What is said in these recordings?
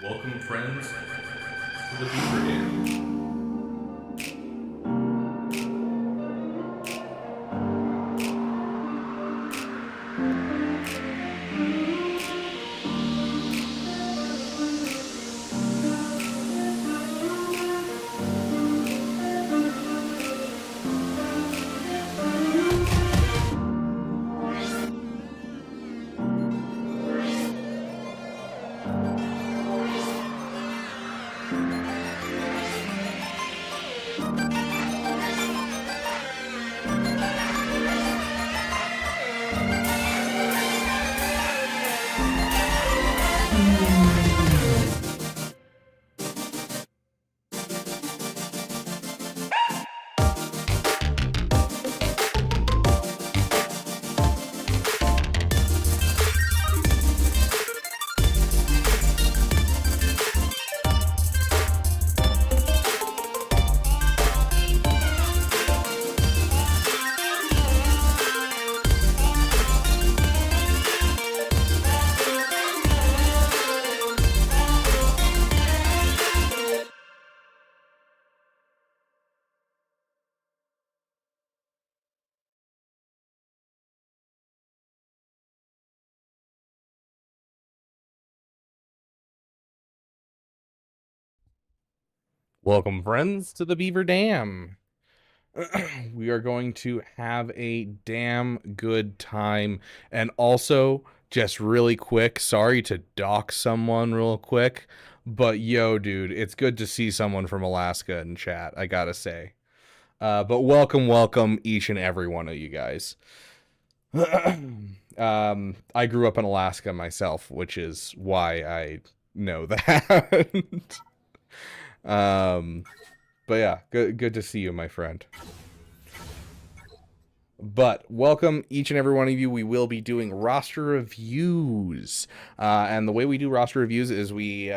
Welcome, friends, to the Beaver Dam. Welcome, friends, to the Beaver Dam. We are going to have a damn good time. And also, just really quick, sorry to dox someone real quick, but yo, dude, it's good to see someone from Alaska in chat, I gotta say. But welcome, each and every one of you guys. I grew up in Alaska myself, which is why I know that. um, but yeah, good to see you, my friend. But welcome, each and every one of you. We will be doing roster reviews. And the way we do roster reviews is we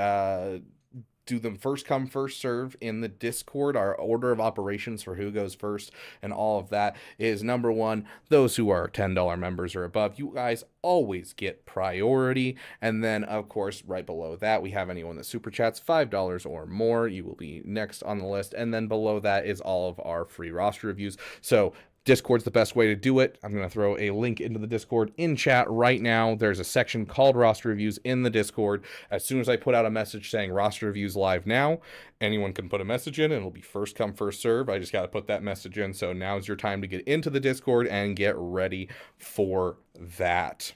do them first come, first serve in the Discord. Our order of operations for who goes first and all of that is number one, those who are $10 members or above. You guys always get priority. And then, of course, right below that, we have anyone that super chats $5 or more. You will be next on the list. And then below that is all of our free roster reviews. So Discord's the best way to do it. I'm going to throw a link into the Discord in chat right now. There's a section called roster reviews in the Discord. As soon as I put out a message saying roster reviews live now, anyone can put a message in and it'll be first come, first serve. I just got to put that message in. So now's your time to get into the Discord and get ready for that.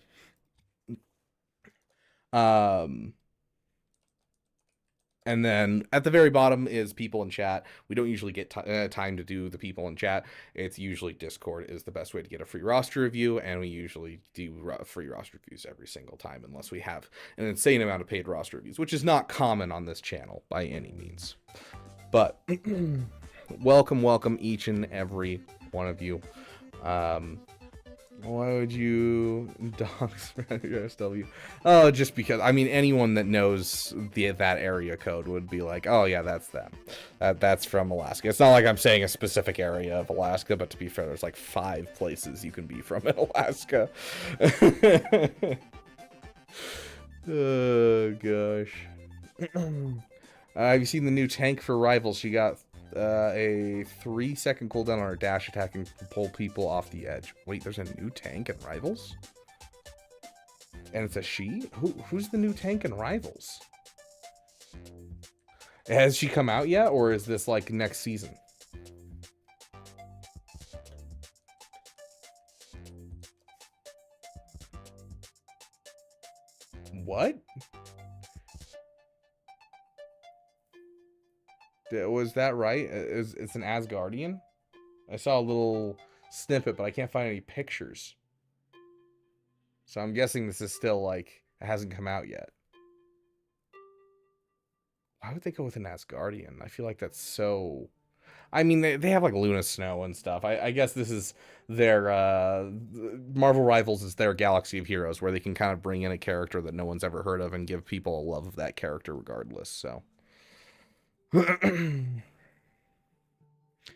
And then at the very bottom is people in chat. We don't usually get time to do the people in chat. It's usually Discord is the best way to get a free roster review, and we usually do free roster reviews every single time unless we have an insane amount of paid roster reviews, which is not common on this channel by any means. But welcome each and every one of you. Why would you dox SW? Oh, just because. I mean, anyone that knows that area code would be like, oh yeah, that's them. That's from Alaska. It's not like I'm saying a specific area of Alaska, but to be fair, there's like 5 places you can be from in Alaska. Oh gosh. Have you seen the new tank for Rivals? She got a 3-second cooldown on her dash attack and pull people off the edge. Wait, there's a new tank in Rivals? And it's a she? Who's the new tank in Rivals? Has she come out yet, or is this like next season? What? Was that right? It's an Asgardian? I saw a little snippet, but I can't find any pictures. So I'm guessing this is still like, it hasn't come out yet. Why would they go with an Asgardian? I feel like that's so... I mean, they have like Luna Snow and stuff. I guess this is their... Marvel Rivals is their Galaxy of Heroes, where they can kind of bring in a character that no one's ever heard of and give people a love of that character regardless, so... Got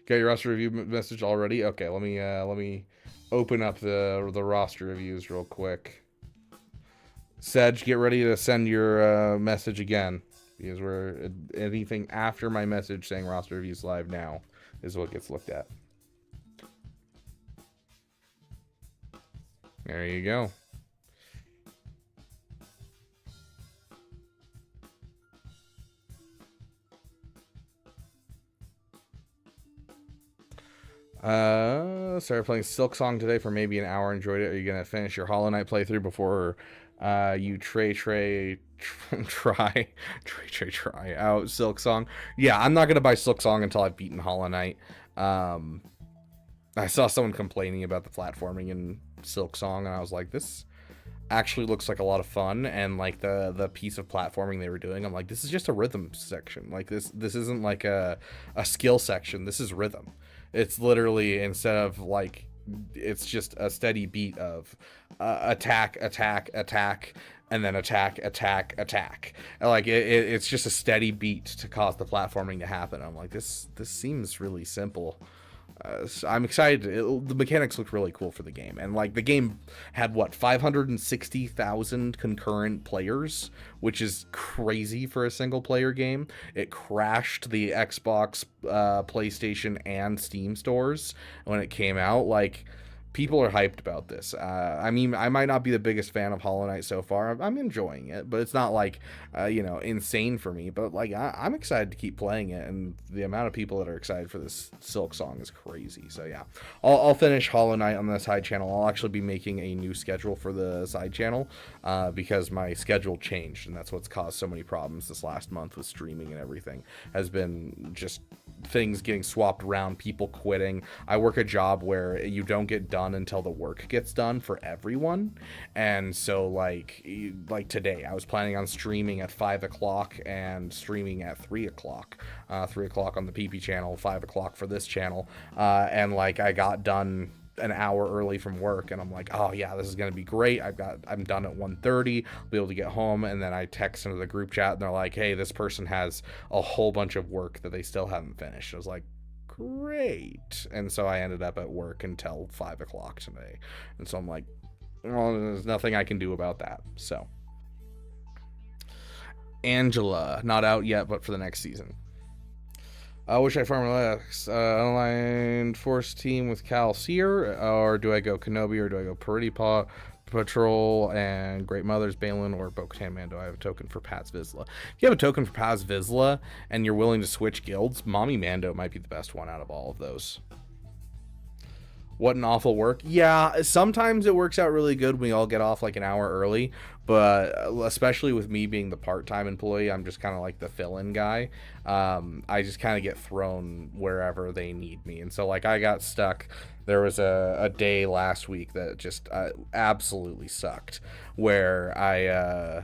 your roster review message already? Okay, let me open up the roster reviews real quick. Sedge, get ready to send your message again. because we're anything after my message saying roster reviews live now is what gets looked at. There you go. Started playing Silk Song today for maybe an hour. Enjoyed it. Are you gonna finish your Hollow Knight playthrough before you try out Silk Song? Yeah, I'm not gonna buy Silk Song until I've beaten Hollow Knight. I saw someone complaining about the platforming in Silk Song, and I was like, this actually looks like a lot of fun. And like the piece of platforming they were doing, I'm like, this is just a rhythm section. Like this isn't like a skill section. This is rhythm. It's literally, instead of like, it's just a steady beat of attack, attack, attack, and then attack, attack, attack. And like it's just a steady beat to cause the platforming to happen. I'm like, this seems really simple. I'm excited. The mechanics look really cool for the game, and like the game had what 560,000 concurrent players, which is crazy for a single player game. It crashed the Xbox, PlayStation, and Steam stores when it came out. Like, people are hyped about this. I mean, I might not be the biggest fan of Hollow Knight so far. I'm enjoying it, but it's not like, insane for me. But like, I'm excited to keep playing it, and the amount of people that are excited for this Silk Song is crazy. So yeah, I'll finish Hollow Knight on the side channel. I'll actually be making a new schedule for the side channel because my schedule changed, and that's what's caused so many problems this last month with streaming and everything. Has been just things getting swapped around, people quitting. I work a job where you don't get done until the work gets done for everyone, and so like today I was planning on streaming at 5 o'clock and streaming at 3 o'clock, 3 o'clock on the PP channel, 5 o'clock for this channel, and like I got done an hour early from work, and I'm like, oh yeah, this is gonna be great. I'm done at 1:30, I'll be able to get home. And then I text into the group chat, and they're like, hey, this person has a whole bunch of work that they still haven't finished. I was like, great. And so I ended up at work until 5 o'clock today, and so I'm like, well, there's nothing I can do about that. So Angela, not out yet, but for the next season. I wish I farm less. Online force team with Cal Seer, or do I go Kenobi, or do I go Pretty Patrol and Great Mothers, Balin, or Bo-Katan Mando? I have a token for Paz Vizsla. If you have a token for Paz Vizsla and you're willing to switch guilds, Mommy Mando might be the best one out of all of those. What an awful work. Yeah, sometimes it works out really good when we all get off like an hour early, but especially with me being the part-time employee, I'm just kind of like the fill-in guy. I just kind of get thrown wherever they need me. And so like I got stuck. There was a day last week that just absolutely sucked, where I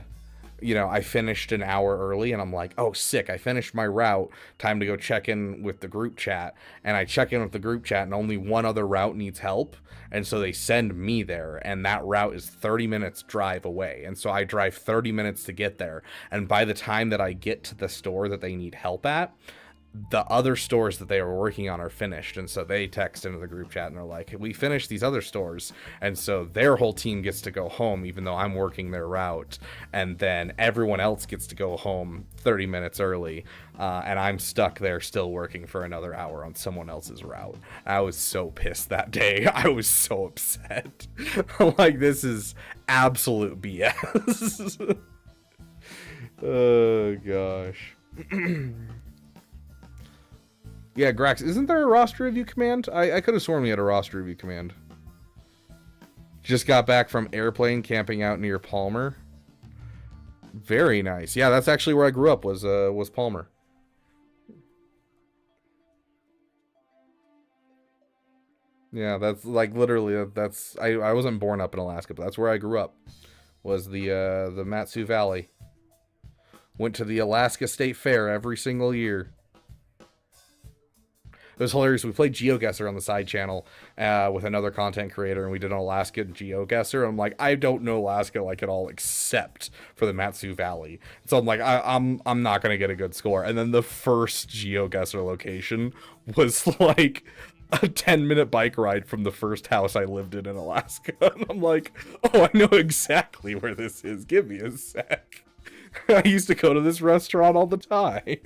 finished an hour early, and I'm like, oh, sick, I finished my route, time to go check in with the group chat. And I check in with the group chat, and only one other route needs help, and so they send me there, and that route is 30 minutes drive away, and so I drive 30 minutes to get there. And by the time that I get to the store that they need help at, the other stores that they were working on are finished. And so they text into the group chat, and they're like, we finished these other stores. And so their whole team gets to go home, even though I'm working their route. And then everyone else gets to go home 30 minutes early. And I'm stuck there still working for another hour on someone else's route. I was so pissed that day. I was so upset. Like, this is absolute BS. Oh, gosh. Yeah, Grax, isn't there a roster review command? I could have sworn we had a roster review command. Just got back from airplane camping out near Palmer. Very nice. Yeah, that's actually where I grew up, was Palmer. Yeah, that's like literally that's I wasn't born up in Alaska, but that's where I grew up. Was the Matsu Valley. Went to the Alaska State Fair every single year. It was hilarious. We played GeoGuessr on the side channel with another content creator, and we did an Alaskan GeoGuessr. I'm like, I don't know Alaska like at all, except for the Matsu Valley. So I'm like, I'm not gonna get a good score. And then the first GeoGuessr location was like a 10-minute bike ride from the first house I lived in Alaska. And I'm like, oh, I know exactly where this is. Give me a sec. I used to go to this restaurant all the time.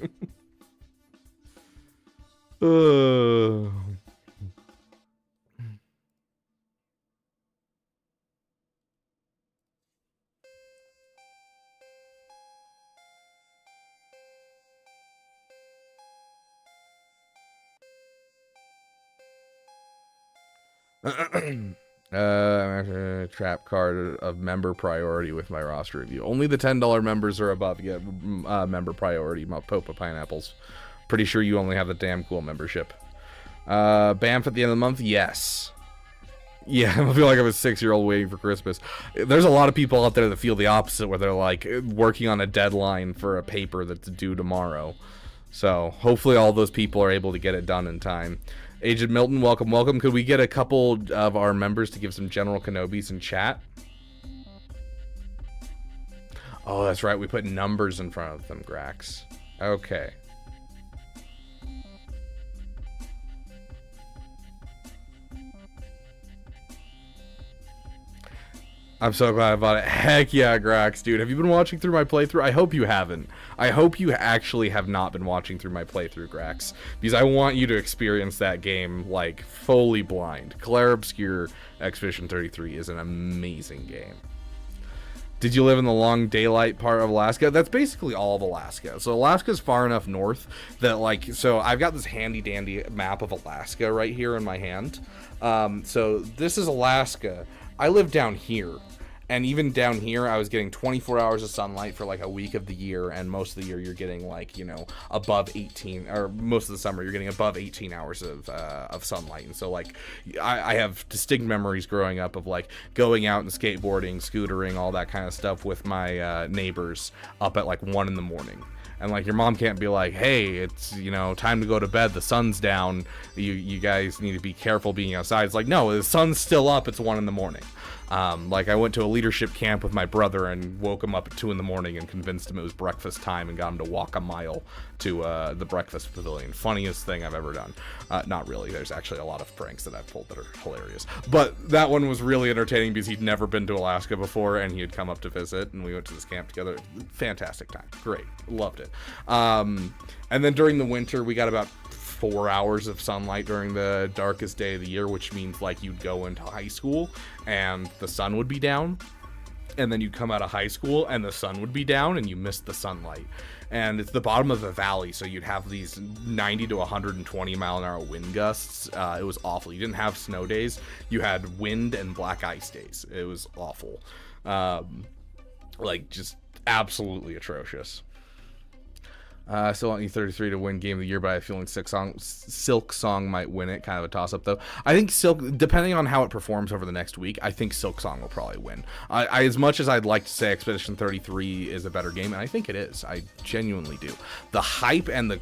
I'm actually a trap card of member priority with my roster review. Only the $10 members are above get member priority. Popa Pineapples. Pretty sure you only have the damn cool membership. Bamf at the end of the month? Yes. Yeah, I feel like I'm a 6-year-old waiting for Christmas. There's a lot of people out there that feel the opposite, where they're like working on a deadline for a paper that's due tomorrow. So hopefully all those people are able to get it done in time. Agent Milton, welcome, welcome. Could we get a couple of our members to give some General Kenobis in chat? Oh, that's right. We put numbers in front of them, Grax. Okay. I'm so glad I bought it. Heck yeah, Grax, dude. Have you been watching through my playthrough? I hope you haven't. I hope you actually have not been watching through my playthrough, Grax. Because I want you to experience that game, like, fully blind. Claire Obscure Expedition 33 is an amazing game. Did you live in the long daylight part of Alaska? That's basically all of Alaska. So Alaska's far enough north that, like, so I've got this handy dandy map of Alaska right here in my hand. So this is Alaska. I live down here, and even down here I was getting 24 hours of sunlight for like a week of the year, and most of the year you're getting, like, you know, above 18, or most of the summer you're getting above 18 hours of sunlight. And so, like, I have distinct memories growing up of, like, going out and skateboarding, scootering, all that kind of stuff with my neighbors up at like 1 in the morning. And, like, your mom can't be like, hey, it's, you know, time to go to bed, the sun's down, you guys need to be careful being outside. It's like, no, the sun's still up, it's 1 in the morning. Like, I went to a leadership camp with my brother and woke him up at 2 in the morning and convinced him it was breakfast time and got him to walk a mile to the breakfast pavilion. Funniest thing I've ever done. Not really. There's actually a lot of pranks that I've pulled that are hilarious. But that one was really entertaining because he'd never been to Alaska before and he had come up to visit, and we went to this camp together. Fantastic time. Great. Loved it. And then during the winter, we got about 4 hours of sunlight during the darkest day of the year, which means, like, you'd go into high school and the sun would be down, and then you'd come out of high school and the sun would be down and you missed the sunlight. And it's the bottom of the valley, so you'd have these 90 to 120 mile an hour wind gusts. It was awful. You didn't have snow days, you had wind and black ice days. It was awful. Like, just absolutely atrocious. I still want E33 to win Game of the Year, but I have a feeling Silk Song might win it. Kind of a toss-up, though. I think Silk, depending on how it performs over the next week, I think Silk Song will probably win. I as much as I'd like to say Expedition 33 is a better game, and I think it is. I genuinely do. The hype and the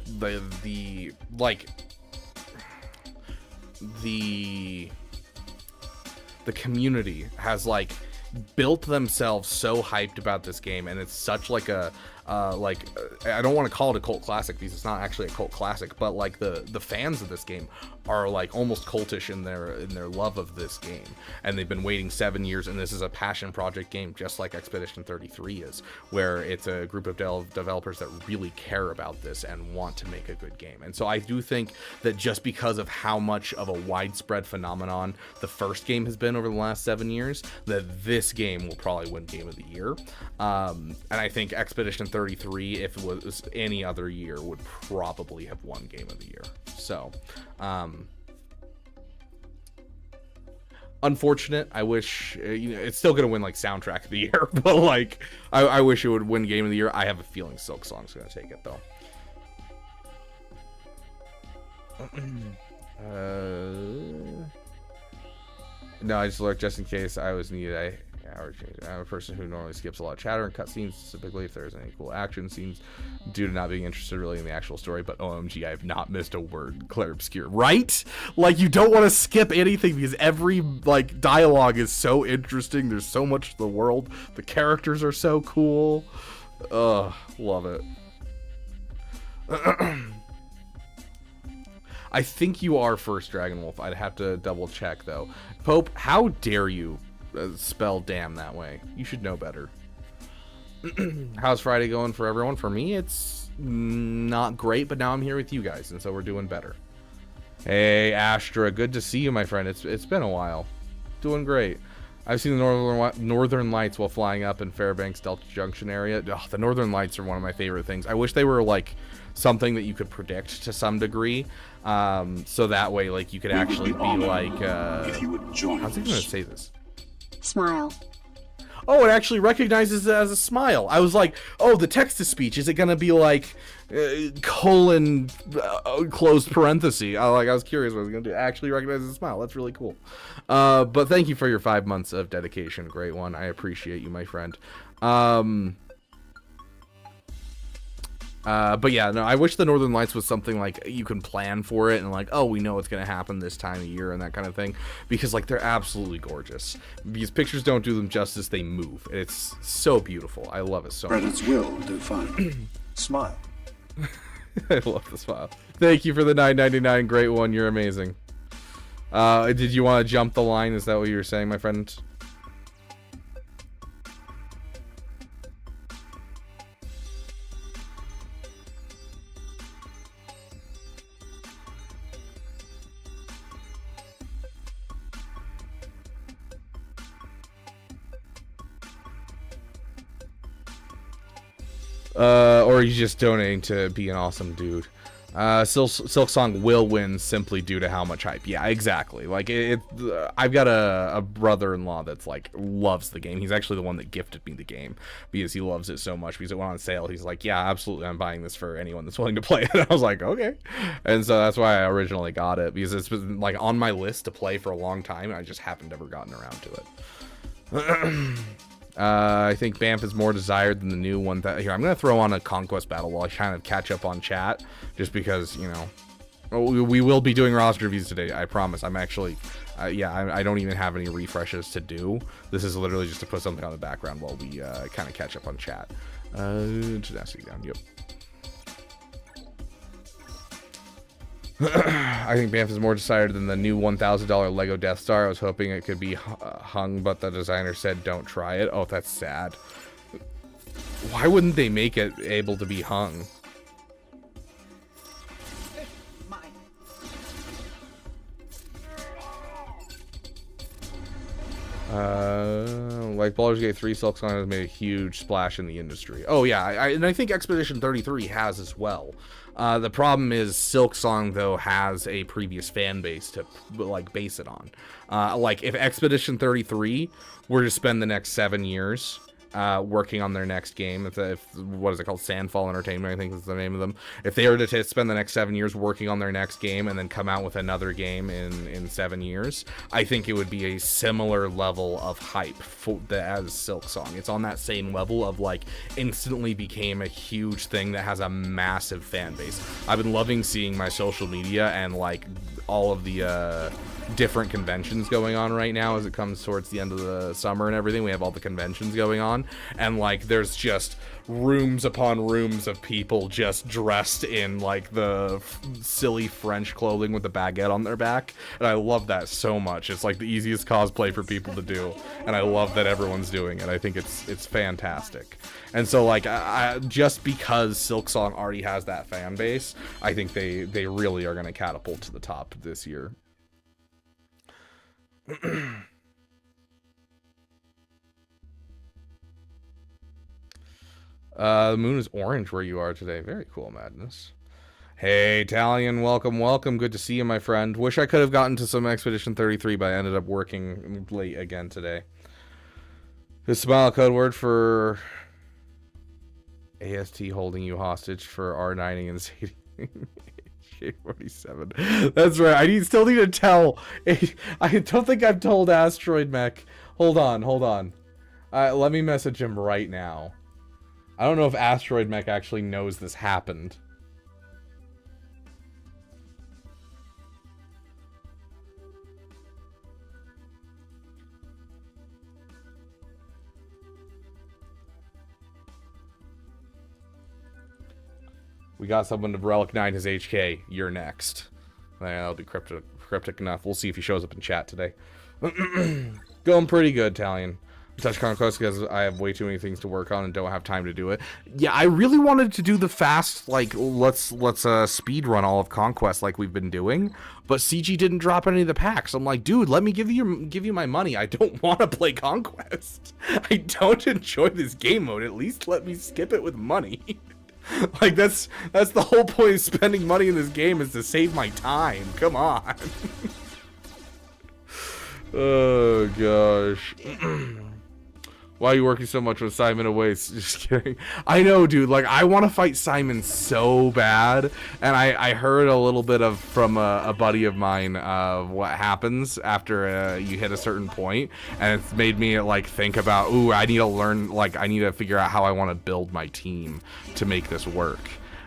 community has, like, built themselves so hyped about this game, and it's such like a I don't want to call it a cult classic because it's not actually a cult classic, but, like, the fans of this game are, like, almost cultish in their love of this game, and they've been waiting 7 years, and this is a passion project game just like Expedition 33 is, where it's a group of developers that really care about this and want to make a good game. And so I do think that just because of how much of a widespread phenomenon the first game has been over the last 7 years, that this game will probably win Game of the Year. And I think Expedition 33, if it was any other year, would probably have won Game of the Year. So, unfortunate. I wish, you know, it's still gonna win, like, soundtrack of the year, but, like, I wish it would win Game of the Year. I have a feeling Silk Song's gonna take it, though. No, I just looked just in case I was needed. I'm a person who normally skips a lot of chatter and cutscenes, typically if there's any cool action scenes, due to not being interested really in the actual story. But OMG, I have not missed a word. Claire Obscure, right? Like, you don't want to skip anything because every, like, dialogue is so interesting. There's so much to the world. The characters are so cool. Ugh, love it. I think you are first, Dragon Wolf. I'd have to double check, though. Pope, how dare you spell damn that way? You should know better. How's Friday going for everyone? For me, it's not great, but now I'm here with you guys, and so we're doing better. Hey, Astra, good to see you, my friend. It's been a while. Doing great. I've seen the Northern Lights while flying up in Fairbanks Delta Junction area. Oh, the Northern Lights are one of my favorite things. I wish they were like something that you could predict to some degree, so that way like you could actually be like if you would join how's he gonna say this? Smile. Oh, it actually recognizes it as a smile. I was like, oh, the text-to-speech, is it gonna be like colon closed parenthesis? I was curious what it was gonna do. It actually recognizes a smile. That's really cool. But thank you for your 5 months of dedication. Great one. I appreciate you, my friend. But yeah, no, I wish the Northern Lights was something like you can plan for it and like, oh, we know what's going to happen this time of year and that kind of thing, because like they're absolutely gorgeous. These pictures don't do them justice. They move. It's so beautiful. I love it so much. Credits will do fine. Smile. I love the smile. Thank you for the $9.99. Great one. You're amazing. Did you want to jump the line? Is that what you were saying, my friend? Or he's just donating to be an awesome dude. Silk Song will win simply due to how much hype. Yeah, exactly. Like I've got a brother-in-law that's like loves the game. He's actually the one that gifted me the game because he loves it so much. Because it went on sale. He's like, yeah, absolutely, I'm buying this for anyone that's willing to play it. And I was like, okay. And so that's why I originally got it, because it's been like on my list to play for a long time. And I just haven't ever gotten around to it. I think Banff is more desired than the new one. That here, I'm gonna throw on a Conquest battle while I kind of catch up on chat, just because, you know, we will be doing roster reviews today. I promise. I'm actually, yeah, I don't even have any refreshes to do. This is literally just to put something on the background while we kind of catch up on chat. Tenacity down. Yep. I think Banff is more desired than the new $1,000 Lego Death Star. I was hoping it could be hung, but the designer said don't try it. Oh, that's sad. Why wouldn't they make it able to be hung? Like Baldur's Gate 3, Silk Song has made a huge splash in the industry. Oh yeah, and I think Expedition 33 has as well. The problem is Silk Song, though, has a previous fan base to like base it on. Like if Expedition 33 were to spend the next 7 years working on their next game, if what is it called, Sandfall Entertainment, I think is the name of them, if they were to spend the next 7 years working on their next game and then come out with another game in 7 years, I think it would be a similar level of hype as Silk Song. It's on that same level of like instantly became a huge thing that has a massive fan base. I've been loving seeing my social media and like all of the different conventions going on right now as it comes towards the end of the summer and everything. We have all the conventions going on, and like there's just rooms upon rooms of people just dressed in like the silly French clothing with the baguette on their back, and I love that so much. It's like the easiest cosplay for people to do, and I love that everyone's doing it. I think it's fantastic. And so like I just because Silk Song already has that fan base, I think they really are going to catapult to the top this year. The moon is orange where you are today. Very cool, Madness. Hey, Italian, welcome. Good to see you, my friend. Wish I could have gotten to some Expedition 33, but I ended up working late again today. Is smile a code word for AST holding you hostage for R9ing and Sadie? 47. That's right. I still need to tell. I don't think I've told Asteroid Mech. Hold on. Let me message him right now. I don't know if Asteroid Mech actually knows this happened. We got someone to Relic 9 his HK. You're next. That'll be cryptic enough. We'll see if he shows up in chat today. Going pretty good, Talion. touch Conquest because I have way too many things to work on and don't have time to do it. Yeah, I really wanted to do the fast, like, let's speed run all of Conquest like we've been doing, but CG didn't drop any of the packs. I'm like, dude, let me give you my money. I don't want to play Conquest. I don't enjoy this game mode. At least let me skip it with money. Like, that's the whole point of spending money in this game, is to save my time. Come on. Oh gosh. Why are you working so much with Simon away? Just kidding. I know, dude. Like, I want to fight Simon so bad, and I heard a little bit from a buddy of mine what happens after you hit a certain point, and it's made me like think about, ooh, I need to learn. Like, I need to figure out how I want to build my team to make this work.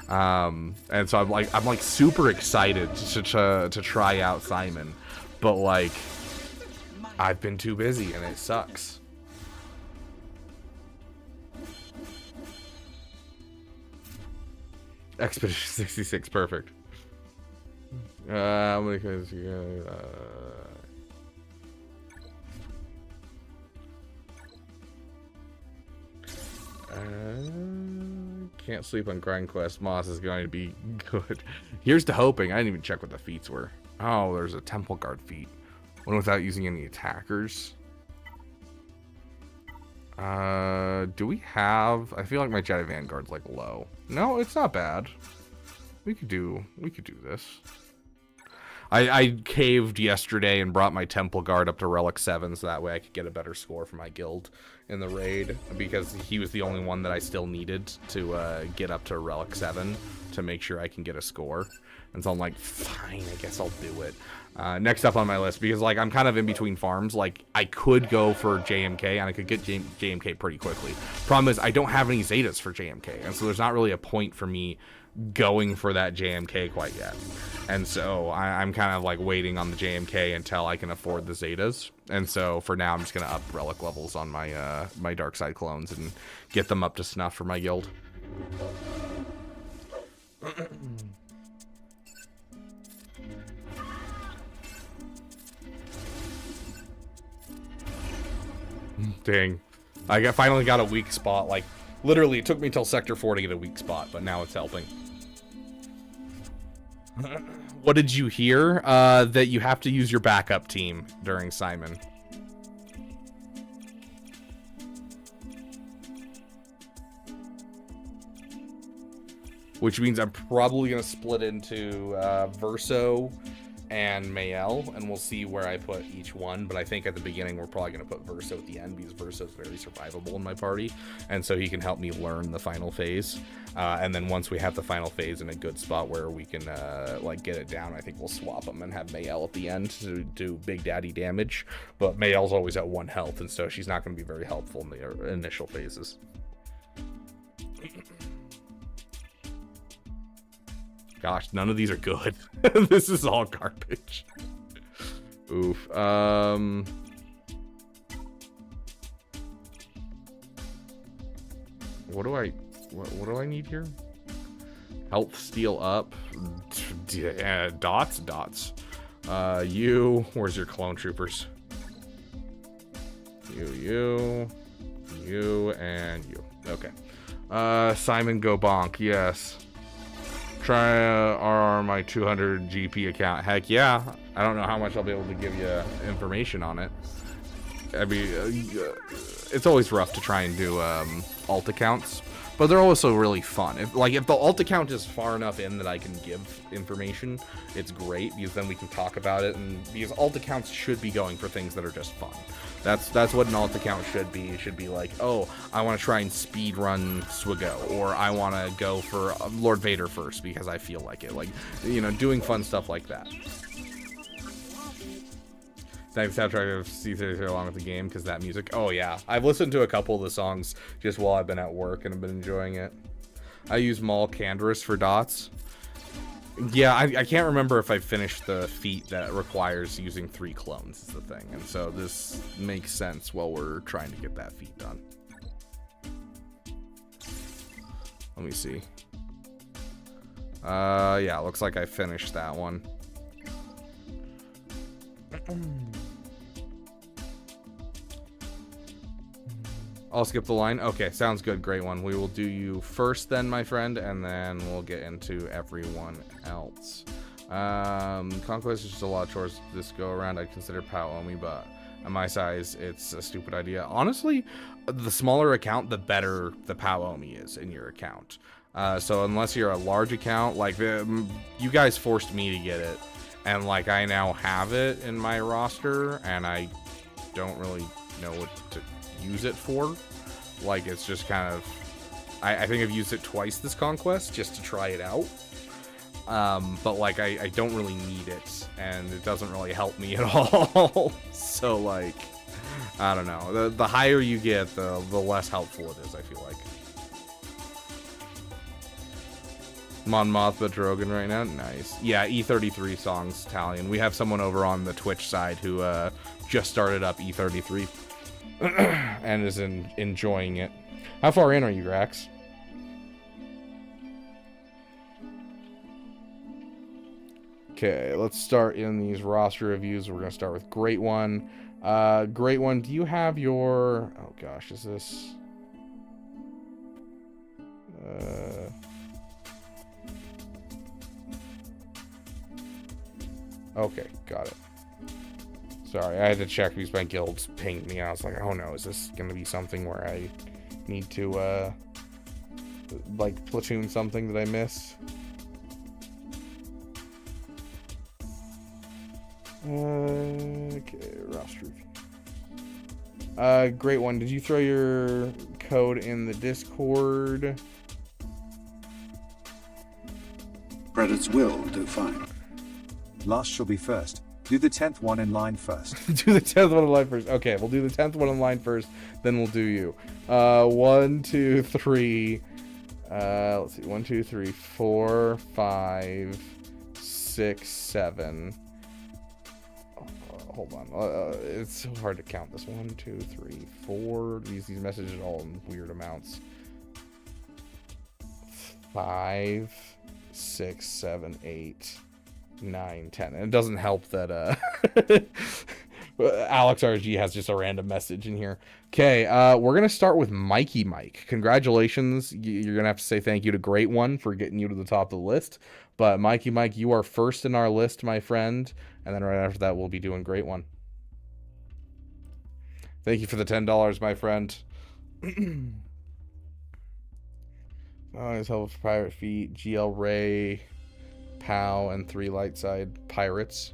And so I'm like super excited to try out Simon, but like, I've been too busy and it sucks. Expedition 66, perfect. How many guys you can't sleep on Conquest. Moss is going to be good. Here's to hoping. I didn't even check what the feats were. Oh, there's a Temple Guard feat. One without using any attackers. Do we have? I feel like my Jedi Vanguard's like low. No, it's not bad. We could do this. I caved yesterday and brought my Temple Guard up to Relic 7 so that way I could get a better score for my guild in the raid, because he was the only one that I still needed to get up to Relic 7 to make sure I can get a score. And so I'm like, fine, I guess I'll do it. Next up on my list, because like I'm kind of in between farms. Like, I could go for JMK and I could get JMK pretty quickly. Problem is I don't have any Zetas for JMK, and so there's not really a point for me going for that JMK quite yet. And so I'm kind of like waiting on the JMK until I can afford the Zetas. And so for now, I'm just gonna up relic levels on my my dark side clones and get them up to snuff for my guild. Dang. I finally got a weak spot. Like, literally, it took me till Sector 4 to get a weak spot, but now it's helping. What did you hear? That you have to use your backup team during Simon. Which means I'm probably going to split into Verso and Mayel, and we'll see where I put each one. But I think at the beginning we're probably going to put Verso at the end, because Verso is very survivable in my party, and so he can help me learn the final phase. And then once we have the final phase in a good spot where we can like get it down, I think we'll swap them and have Mayel at the end to do big daddy damage. But Mayel's always at 1 health, and so she's not going to be very helpful in the initial phases. Gosh, none of these are good. This is all garbage. Oof. What do I need here? Health steal up. Dots. You. Where's your clone troopers? You, and you. Okay. Simon go bonk. Yes. Try RR my 200 GP account. Heck yeah. I don't know how much I'll be able to give you information on it. I mean, it's always rough to try and do alt accounts, but they're also really fun. If the alt account is far enough in that I can give information, it's great, because then we can talk about it, and because alt accounts should be going for things that are just fun. That's what an alt account should be. It should be like, oh, I want to try and speed run Swigo, or I want to go for Lord Vader first because I feel like it. Like, you know, doing fun stuff like that. Thanks, soundtrack of C33 along with the game, because that music. Oh yeah, I've listened to a couple of the songs just while I've been at work and I've been enjoying it. I use Maul Canderous for dots. Yeah, I can't remember if I finished the feat that requires using 3 clones is the thing, and so this makes sense while we're trying to get that feat done. Let me see. Yeah, looks like I finished that one. I'll skip the line. Okay, sounds good. Great one. We will do you first then, my friend, and then we'll get into everyone else. Conquest is just a lot of chores this go around. I'd consider Paomi, but at my size, it's a stupid idea. Honestly, the smaller account, the better the Paomi is in your account. So unless you're a large account, like you guys forced me to get it, and like I now have it in my roster, and I don't really know what to use it for. Like, it's just kind of, I think I've used it twice this Conquest just to try it out, but like I don't really need it, and it doesn't really help me at all. So like, I don't know, the higher you get, the less helpful it is, I feel like. Mon Mothma Drogon right now. Nice. Yeah, E33 songs, Talion. We have someone over on the Twitch side who just started up E33 and is enjoying it. How far in are you, Rax? Okay, let's start in these roster reviews. We're going to start with Great One. Great One, do you have your... Oh gosh, is this... Okay, got it. Sorry, I had to check because my guilds pinged me. I was like, oh no, is this going to be something where I need to, like, platoon something that I missed? Okay, roster review. Great One, did you throw your code in the Discord? Credits will do fine. Last shall be first. Do the 10th one in line first. Do the 10th one in line first. Okay, we'll do the 10th one in line first, then we'll do you. 1, 2, 3. Let's see. 1, 2, 3, 4, 5, 6, 7. Hold on. It's so hard to count this. 1, 2, 3, 4. These messages are all in weird amounts. 5, 6, 7, 8. 9, 10. And it doesn't help that Alex RG has just a random message in here. Okay, we're gonna start with Mikey Mike. Congratulations. You're gonna have to say thank you to Great One for getting you to the top of the list. But Mikey Mike, you are first in our list, my friend. And then right after that, we'll be doing Great One. Thank you for the $10, my friend. Always help with Pirate Feet, GL Ray, POW, and 3 Lightside Pirates.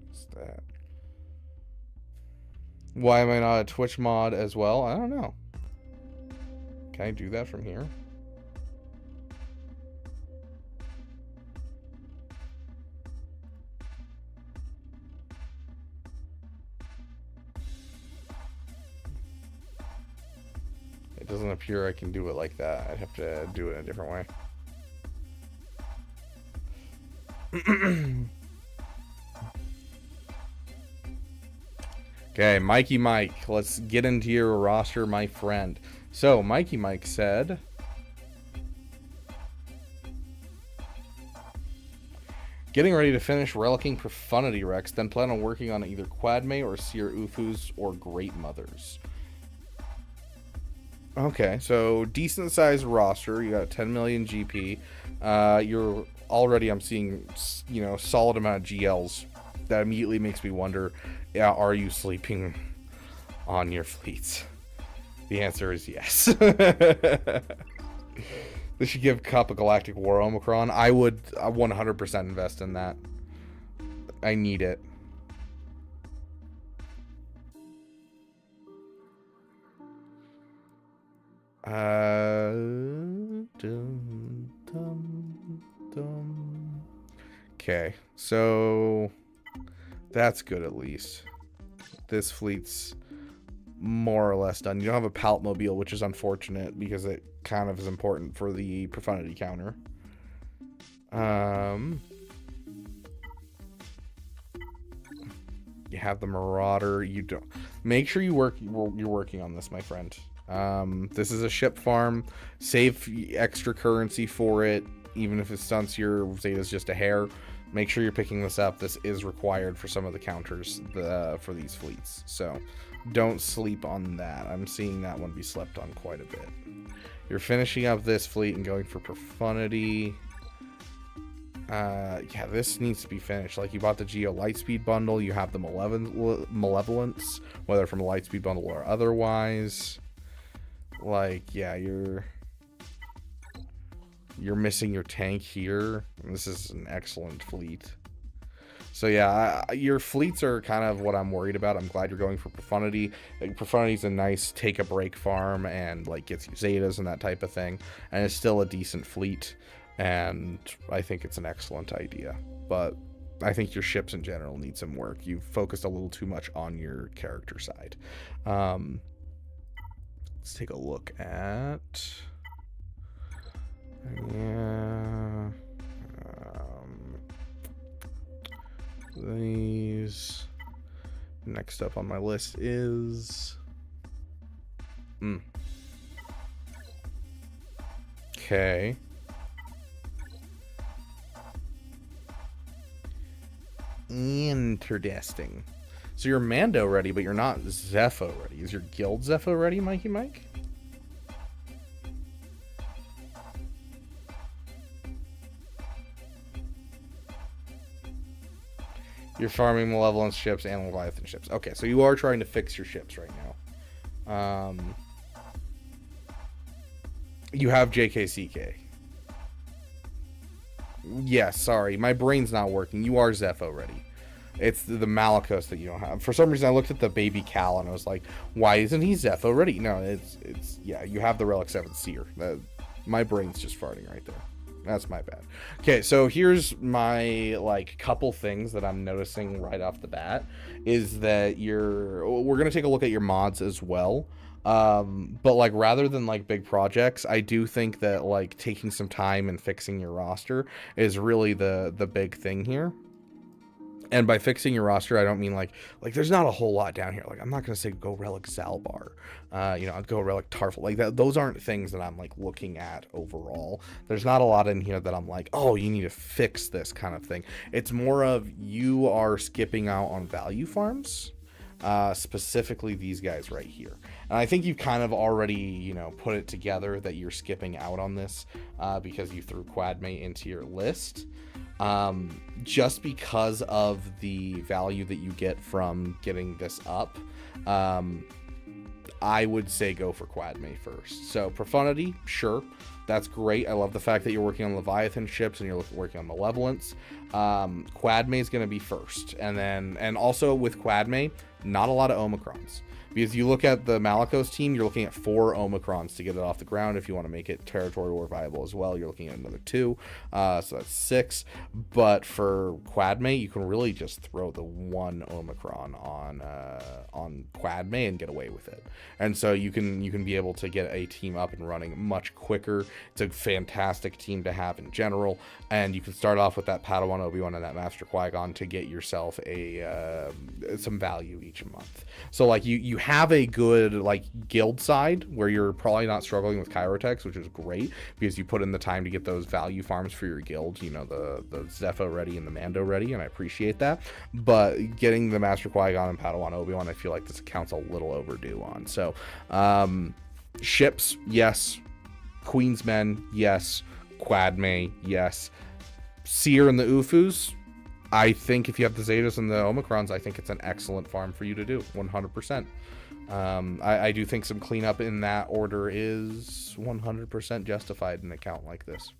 What's that? Why am I not a Twitch mod as well? I don't know. Can I do that from here? It doesn't appear I can do it like that. I'd have to do it in a different way. Okay, Mikey Mike. Let's get into your roster, my friend. So, Mikey Mike said... Getting ready to finish relicking Profundity Rex, then plan on working on either Quadme or Seer Ufus or Great Mothers. Okay, so decent sized roster. You got 10 million GP. You're already, I'm seeing, you know, solid amount of GLs. That immediately makes me wonder, yeah, are you sleeping on your fleets? The answer is yes. They should give Cup a Galactic War Omicron. I would 100% invest in that. I need it. Okay, so that's good at least. This fleet's more or less done. You don't have a Paltmobile, which is unfortunate because it kind of is important for the profundity counter. You have the Marauder. You don't. Make sure you're working on this, my friend. This is a ship farm. Save extra currency for it, even if it stunts your Zeta's just a hair. make sure you're picking this up. This is required for some of the counters for these fleets, so don't sleep on that. I'm seeing that one be slept on quite a bit. You're finishing up this fleet and going for profundity. Yeah, this needs to be finished. Like, you bought the Geo Lightspeed bundle, you have the Malevolence, whether from a Lightspeed bundle or otherwise. Like, yeah, you're missing your tank here. This is an excellent fleet. So yeah, your fleets are kind of what I'm worried about. I'm glad you're going for profundity. Profundity's a nice take a break farm and like gets you Zetas and that type of thing, and it's still a decent fleet, and I think it's an excellent idea. But I think your ships in general need some work. You've focused a little too much on your character side. Let's take a look at... Yeah... these. Next up on my list is... Okay. Interesting. So you're Mando ready, but you're not Zepho ready. Is your guild Zepho ready, Mikey Mike? You're farming Malevolence ships and Leviathan ships. Okay, so you are trying to fix your ships right now. You have JKCK. Yes, sorry. My brain's not working. You are Zepho ready. It's the Malicos that you don't have. For some reason, I looked at the baby Cal and I was like, why isn't he Zepho ready? No, it's yeah, you have the Relic 7 Seer. My brain's just farting right there. That's my bad. Okay, so here's my like couple things that I'm noticing right off the bat is that we're gonna take a look at your mods as well. But like rather than like big projects, I do think that like taking some time and fixing your roster is really the big thing here. And by fixing your roster, I don't mean like there's not a whole lot down here. Like, I'm not gonna say go Relic Zalbar, I'd go Relic Tarful. Like that, those aren't things that I'm like looking at overall. There's not a lot in here that I'm like, oh, you need to fix this kind of thing. It's more of you are skipping out on value farms, specifically these guys right here. And I think you've kind of already, put it together that you're skipping out on this because you threw Quadmate into your list. Just because of the value that you get from getting this up, I would say go for Quadmate first. So Profundity, sure, that's great. I love the fact that you're working on Leviathan ships and you're working on Malevolence. Quadmate is going to be first, and also with Quadmate, not a lot of Omicrons. Because you look at the Malicos team, you're looking at 4 Omicrons to get it off the ground. If you want to make it territory war viable as well, you're looking at another 2. So that's 6. But for Quadmate, you can really just throw the 1 Omicron on Quadmate and get away with it. And so you can be able to get a team up and running much quicker. It's a fantastic team to have in general. And you can start off with that Padawan Obi-Wan and that Master Qui-Gon to get yourself some value each month. So like you have a good like guild side where you're probably not struggling with Chirotechs, which is great because you put in the time to get those value farms for your guild, the Zepho ready and the Mando ready, and I appreciate that. But getting the Master Qui-Gon and Padawan Obi-Wan, I feel like this account's a little overdue on. So ships, yes. Queen's Men, yes. Quadmate, yes. Seer and the Ufus, I think if you have the Zetas and the Omicrons, I think it's an excellent farm for you to do, 100%. I do think some cleanup in that order is 100% justified in an account like this.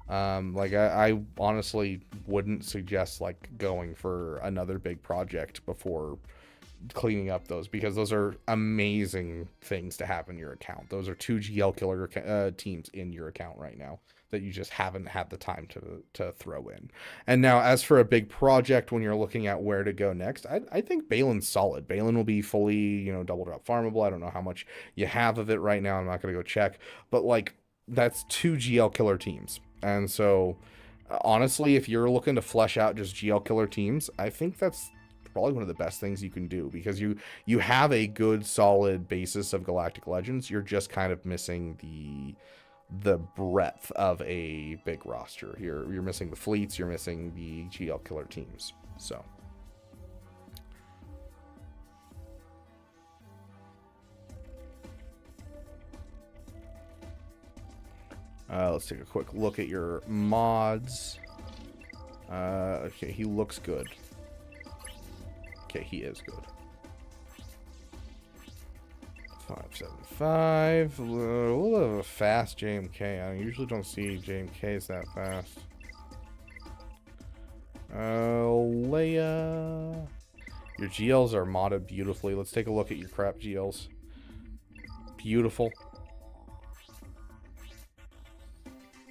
I honestly wouldn't suggest like going for another big project before cleaning up those, because those are amazing things to have in your account. Those are 2 GL killer teams in your account right now that you just haven't had the time to throw in. And now as for a big project, when you're looking at where to go next, I think Balin's solid. Balin will be fully, double drop farmable. I don't know how much you have of it right now. I'm not going to go check, but like that's 2 GL killer teams. And so honestly, if you're looking to flesh out just GL killer teams, I think that's probably one of the best things you can do, because you have a good solid basis of Galactic Legends. You're just kind of missing the the breadth of a big roster. You're missing the fleets, you're missing the GL killer teams. So let's take a quick look at your mods. Okay, he looks good. Okay, he is good. 575. A little of a fast JMK. I usually don't see JMKs that fast. Leia. Your GLs are modded beautifully. Let's take a look at your crap GLs. Beautiful.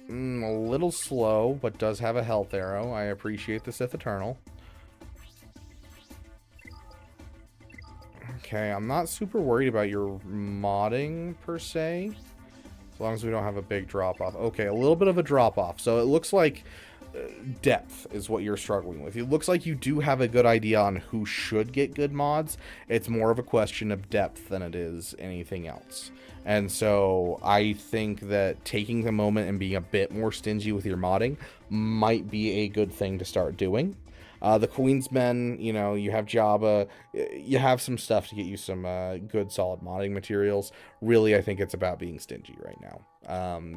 A little slow, but does have a health arrow. I appreciate the Sith Eternal. Okay, I'm not super worried about your modding, per se. As long as we don't have a big drop-off. Okay, a little bit of a drop-off. So it looks like depth is what you're struggling with. It looks like you do have a good idea on who should get good mods. It's more of a question of depth than it is anything else. And so I think that taking the moment and being a bit more stingy with your modding might be a good thing to start doing. The Queen's Men, you know, you have Jabba, you have some stuff to get you some good solid modding materials. Really, I think it's about being stingy right now.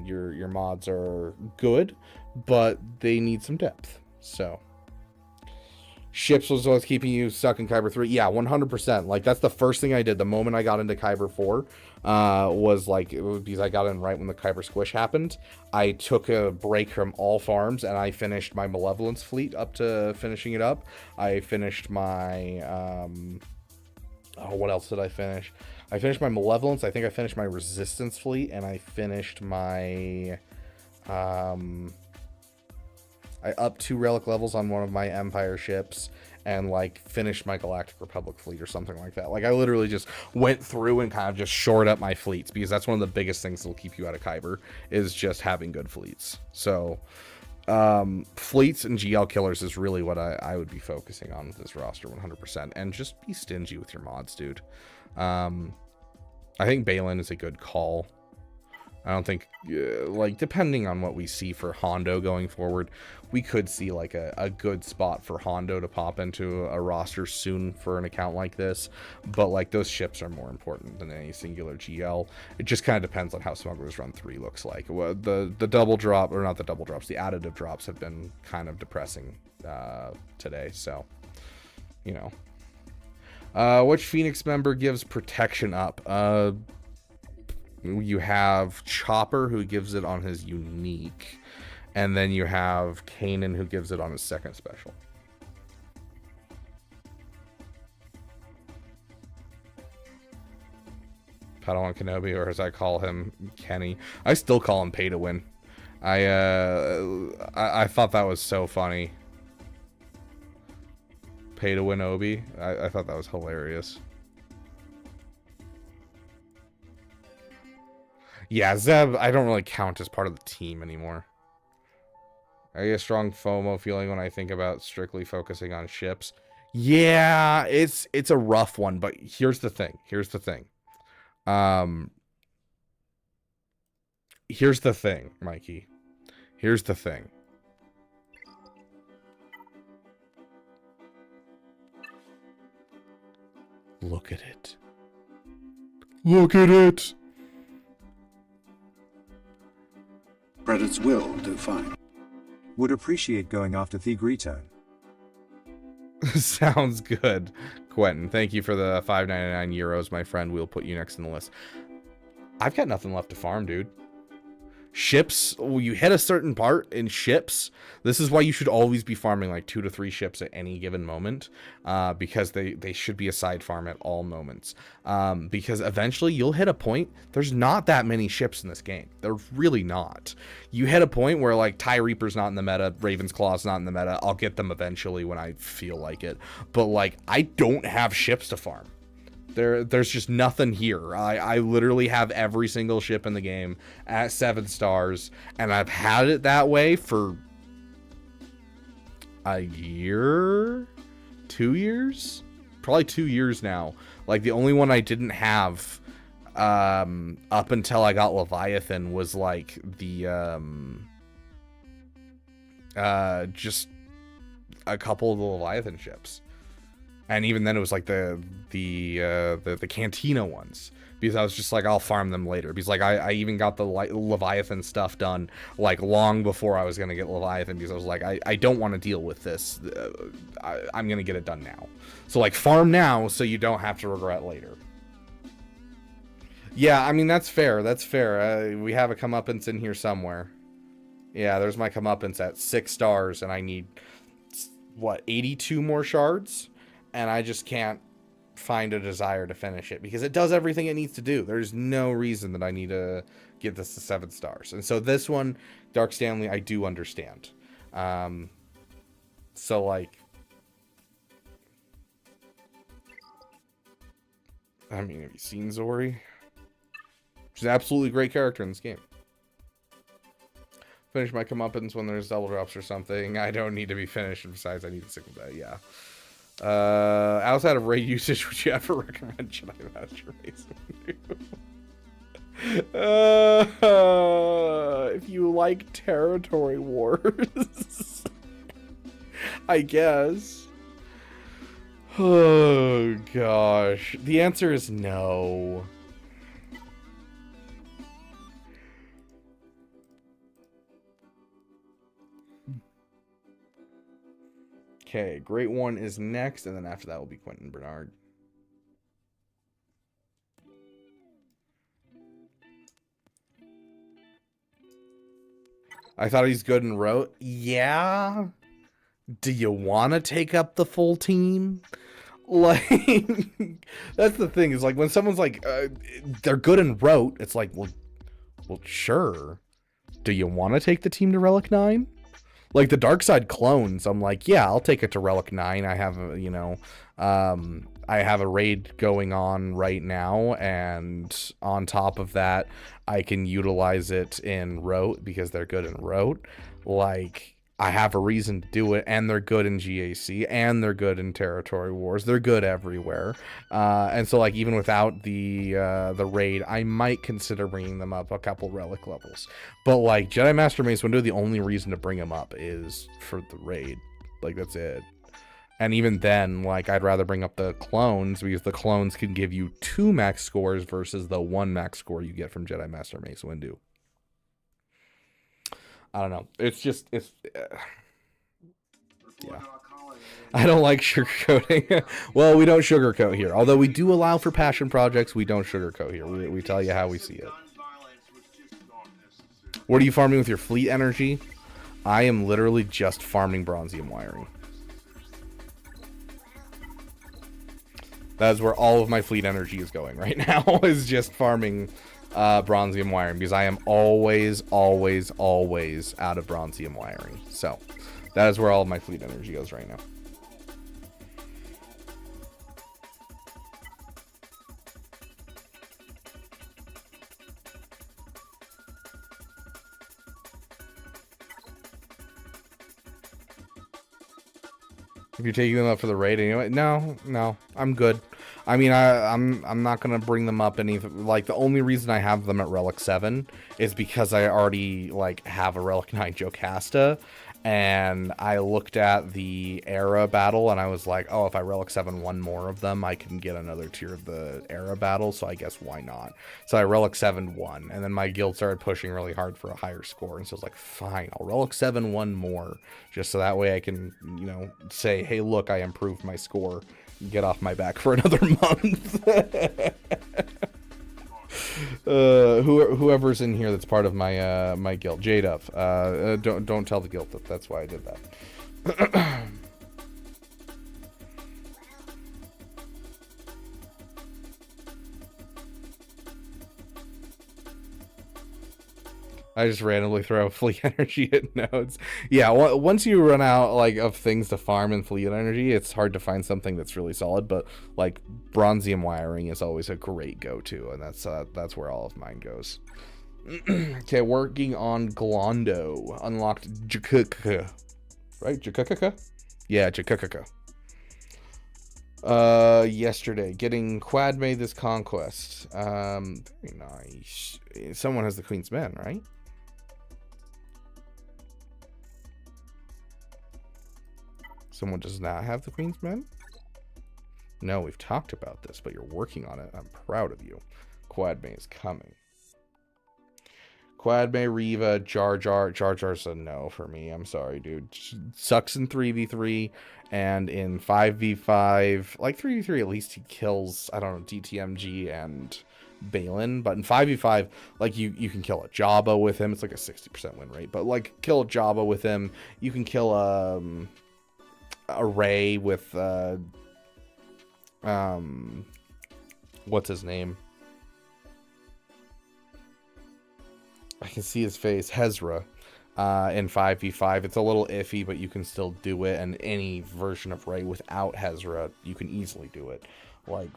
Your mods are good, but they need some depth. So ships was what's keeping you stuck in Kyber 3. Yeah, 100%. Like, that's the first thing I did the moment I got into Kyber 4. Was like, it was because I got in right when the Kyber Squish happened. I took a break from all farms and I finished my Malevolence fleet up to finishing it up. I finished my what else did I finish? I finished my Malevolence. I think I finished my Resistance fleet, and I finished my I upped 2 relic levels on one of my Empire ships, and like finished my Galactic Republic fleet or something like that. Like, I literally just went through and kind of just shored up my fleets, because that's one of the biggest things that'll keep you out of Kyber, is just having good fleets. So fleets and GL killers is really what I would be focusing on with this roster 100%, and just be stingy with your mods, dude. I think Balin is a good call. I don't think, like, depending on what we see for Hondo going forward, we could see, like, a good spot for Hondo to pop into a roster soon for an account like this. But, like, those ships are more important than any singular GL. It just kind of depends on how Smuggler's Run 3 looks like. Well, the double drop, or not the double drops, the additive drops have been kind of depressing today. So, you know. Which Phoenix member gives protection up? You have Chopper, who gives it on his unique, and then you have Kanan, who gives it on his second special. Padawan Kenobi, or as I call him, Kenny. I still call him Pay to Win. I thought that was so funny. Pay to Win Obi. I thought that was hilarious. Yeah, Zeb, I don't really count as part of the team anymore. I get a strong FOMO feeling when I think about strictly focusing on ships. Yeah, it's a rough one, but here's the thing. Here's the thing, Mikey. Here's the thing. Look at it. Look at it. Credits will do fine. Would appreciate going after the Greeto. Sounds good, Quentyn. Thank you for the 5.99 euros, my friend. We'll put you next in the list. I've got nothing left to farm, dude. Ships, you hit a certain part in ships. This is why you should always be farming like 2 to 3 ships at any given moment, because they should be a side farm at all moments. Because eventually you'll hit a point, there's not that many ships in this game. They're really not. You hit a point where like TIE Reaper's not in the meta, Raven's Claw's not in the meta. I'll get them eventually when I feel like it. But like, I don't have ships to farm. There's just nothing here. I literally have every single ship in the game at 7 stars, and I've had it that way for a year, 2 years, probably 2 years now. Like, the only one I didn't have up until I got Leviathan was like the just a couple of the Leviathan ships. And even then it was like the Cantina ones, because I was just like, I'll farm them later, because like I even got the Leviathan stuff done like long before I was gonna get Leviathan, because I was like, I don't want to deal with this. I'm gonna get it done now. So like, farm now so you don't have to regret later. Yeah, I mean, that's fair. That's fair. We have a comeuppance in here somewhere. Yeah, there's my comeuppance at 6 stars, and I need, what, 82 more shards? And I just can't find a desire to finish it, because it does everything it needs to do. There's no reason that I need to give this to 7 stars. And so this one, Dark Stanley, I do understand. So, like, I mean, have you seen Zori? She's an absolutely great character in this game. Finish my comeuppance when there's double drops or something. I don't need to be finished. Besides, I need to signal that. Yeah. Outside of raid usage, would you ever recommend Jedi Master Mace? If you like territory wars, I guess. Oh gosh, the answer is no. Okay, Great One is next, and then after that will be Quentyn Bernard. I thought he's good and wrote. Yeah. Do you want to take up the full team? Like, that's the thing, is like, when someone's like, they're good and wrote, it's like, well, sure. Do you want to take the team to Relic 9? Like the Dark Side clones, I'm like, yeah, I'll take it to Relic 9. I have a, you know, I have a raid going on right now, and on top of that, I can utilize it in Rote because they're good in Rote. Like, I have a reason to do it, and they're good in GAC, and they're good in Territory Wars. They're good everywhere. And so, like, even without the raid, I might consider bringing them up a couple relic levels. But, like, Jedi Master Mace Windu, the only reason to bring them up is for the raid. Like, that's it. And even then, like, I'd rather bring up the clones, because the clones can give you 2 max scores versus the 1 max score you get from Jedi Master Mace Windu. I don't know. It's just, it's, yeah. I don't like sugarcoating. Well, we don't sugarcoat here. Although we do allow for passion projects, we don't sugarcoat here. We tell you how we see it. What are you farming with your fleet energy? I am literally just farming bronzium wiring. That's where all of my fleet energy is going right now, is just farming bronzium wiring, because I am always out of bronzium wiring. So that is where all of my fleet energy goes right now. If you're taking them up for the raid anyway, no, I'm good. I mean, I'm not gonna bring them up any, like, the only reason I have them at Relic 7 is because I already, like, have a Relic 9 Jocasta, and I looked at the era battle and I was like, oh, if I Relic 7 one more of them, I can get another tier of the era battle, so I guess why not? So I Relic 7 1, and then my guild started pushing really hard for a higher score, and so I was like, fine, I'll Relic 7 one more, just so that way I can, you know, say, hey, look, I improved my score. Get off my back for another month. Whoever's in here that's part of my my guild, J-Dub, don't tell the guild that's why I did that. I just randomly throw fleet energy at nodes. Yeah, once you run out, like, of things to farm in fleet energy, it's hard to find something that's really solid. But, like, bronzium wiring is always a great go-to, and that's where all of mine goes. Okay, working on Glondo. Unlocked Jakukaka. Right? Jakukaka? Yeah, Jakukaka. Yesterday, getting Quad made this Conquest. Very nice. Someone has the Queen's Men, right? Someone does not have the Queen's Men? No, we've talked about this, but you're working on it. I'm proud of you. Quad May is coming. Quad May, Riva, Jar Jar. Jar Jar's a no for me. I'm sorry, dude. Sucks in 3v3 and in 5v5. Like 3v3, at least he kills, I don't know, DTMG and Balin. But in 5v5, like you can kill a Jabba with him. It's like a 60% win rate. But like kill a Jabba with him. You can kill a Ray with what's his name? I can see his face. Hezra in 5v5. It's a little iffy, but you can still do it. And any version of Ray without Hezra, you can easily do it. Like,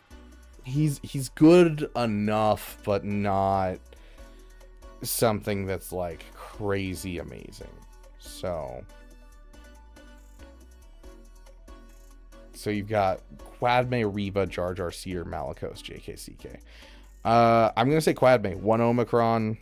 he's good enough, but not something that's, like, crazy amazing. So you've got Quadme, Reba, Jar Jar, Seer, Malicos, JKCK. I'm going to say Quadme. 1 Omicron.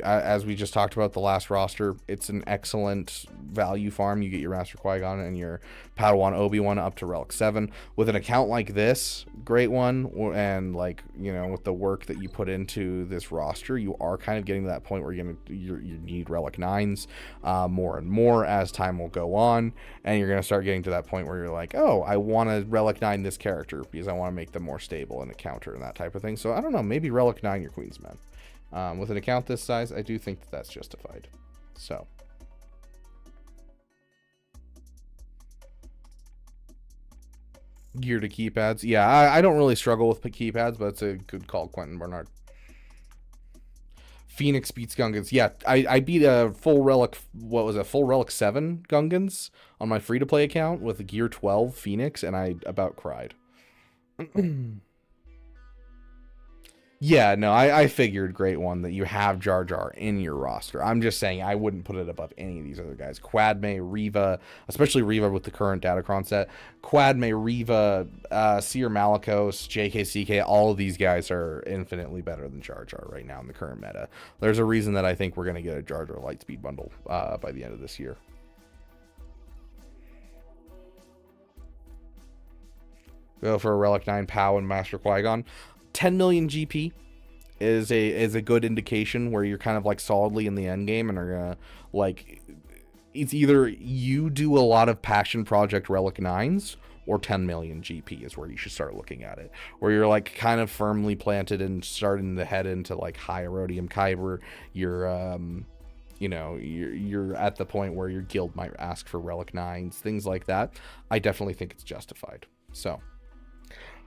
As we just talked about the last roster, it's an excellent value farm. You get your Master Qui-Gon and your Padawan Obi-Wan up to Relic 7. With an account like this, great one, and like, you know, with the work that you put into this roster, you are kind of getting to that point where you need Relic 9s more and more as time will go on, and you're going to start getting to that point where you're like, oh, I want to Relic 9 this character because I want to make them more stable in a counter and that type of thing. So I don't know, maybe Relic 9 your Queen's Men. With an account this size, I do think that that's justified. So, gear to keypads. Yeah, I don't really struggle with keypads, but it's a good call, Quentin Bernard. Phoenix beats Gungans. Yeah, I beat a full Relic, what was it, full Relic 7 Gungans on my free-to-play account with a Gear 12 Phoenix, and I about cried. Yeah, no, I figured, great one, that you have Jar Jar in your roster. I'm just saying I wouldn't put it above any of these other guys. Quadme, Riva, especially Riva with the current Datacron set. Quadme, Riva, Seer Malicos, JKCK, all of these guys are infinitely better than Jar Jar right now in the current meta. There's a reason that I think we're going to get a Jar Jar Lightspeed bundle by the end of this year. Go for a Relic 9 POW and Master Qui-Gon. 10 million GP is a good indication where you're kind of like solidly in the end game and are gonna, like, it's either you do a lot of passion project Relic 9s or 10 million GP is where you should start looking at it, where you're like kind of firmly planted and starting to head into like high Erodium Kyber. You're you know, you're at the point where your guild might ask for Relic 9s, things like that. I definitely think it's justified. So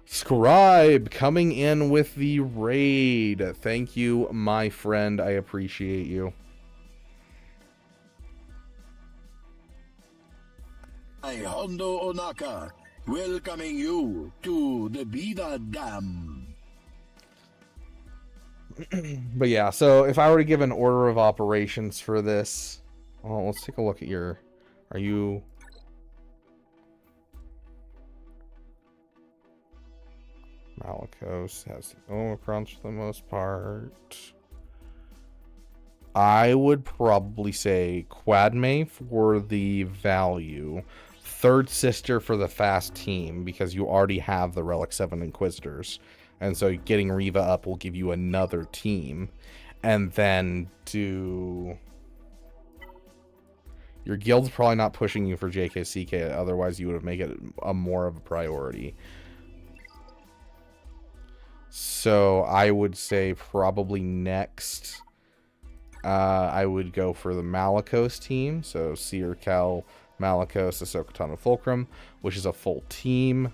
Scribe coming in with the raid. Thank you, my friend. I appreciate you. I, Hondo Onaka, welcoming you to the Beaver Dam. But yeah, so if I were to give an order of operations for this, well, let's take a look at your, are you... Malicos has the Omicrons for the most part. I would probably say Quadme for the value, Third Sister for the fast team, because you already have the Relic 7 Inquisitors, and so getting Riva up will give you another team, and then do... Your guild's probably not pushing you for JKCK, otherwise you would have made it a more of a priority. So I would say probably next, I would go for the Malicos team. So Seer, Cal, Malicos, Ahsoka Tano, Fulcrum, which is a full team.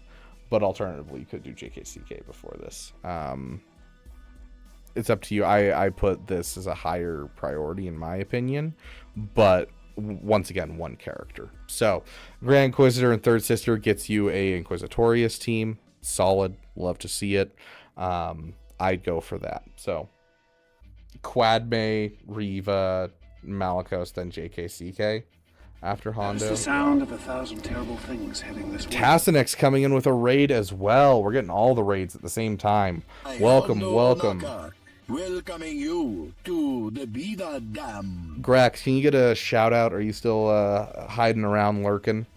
But alternatively, you could do JKCK before this. It's up to you. I put this as a higher priority in my opinion. But once again, one character. So Grand Inquisitor and Third Sister gets you a Inquisitorious team. Solid. Love to see it. I'd go for that. So Quadme, Riva, Malicos, then JKCK. after Hondo. It's the sound of 1,000 terrible things heading this way. Tassinix coming in with a raid as well. We're getting all the raids at the same time. Welcome, welcome. Welcoming you to the Beaver Dam. Grax, can you get a shout out? Are you still hiding around lurking?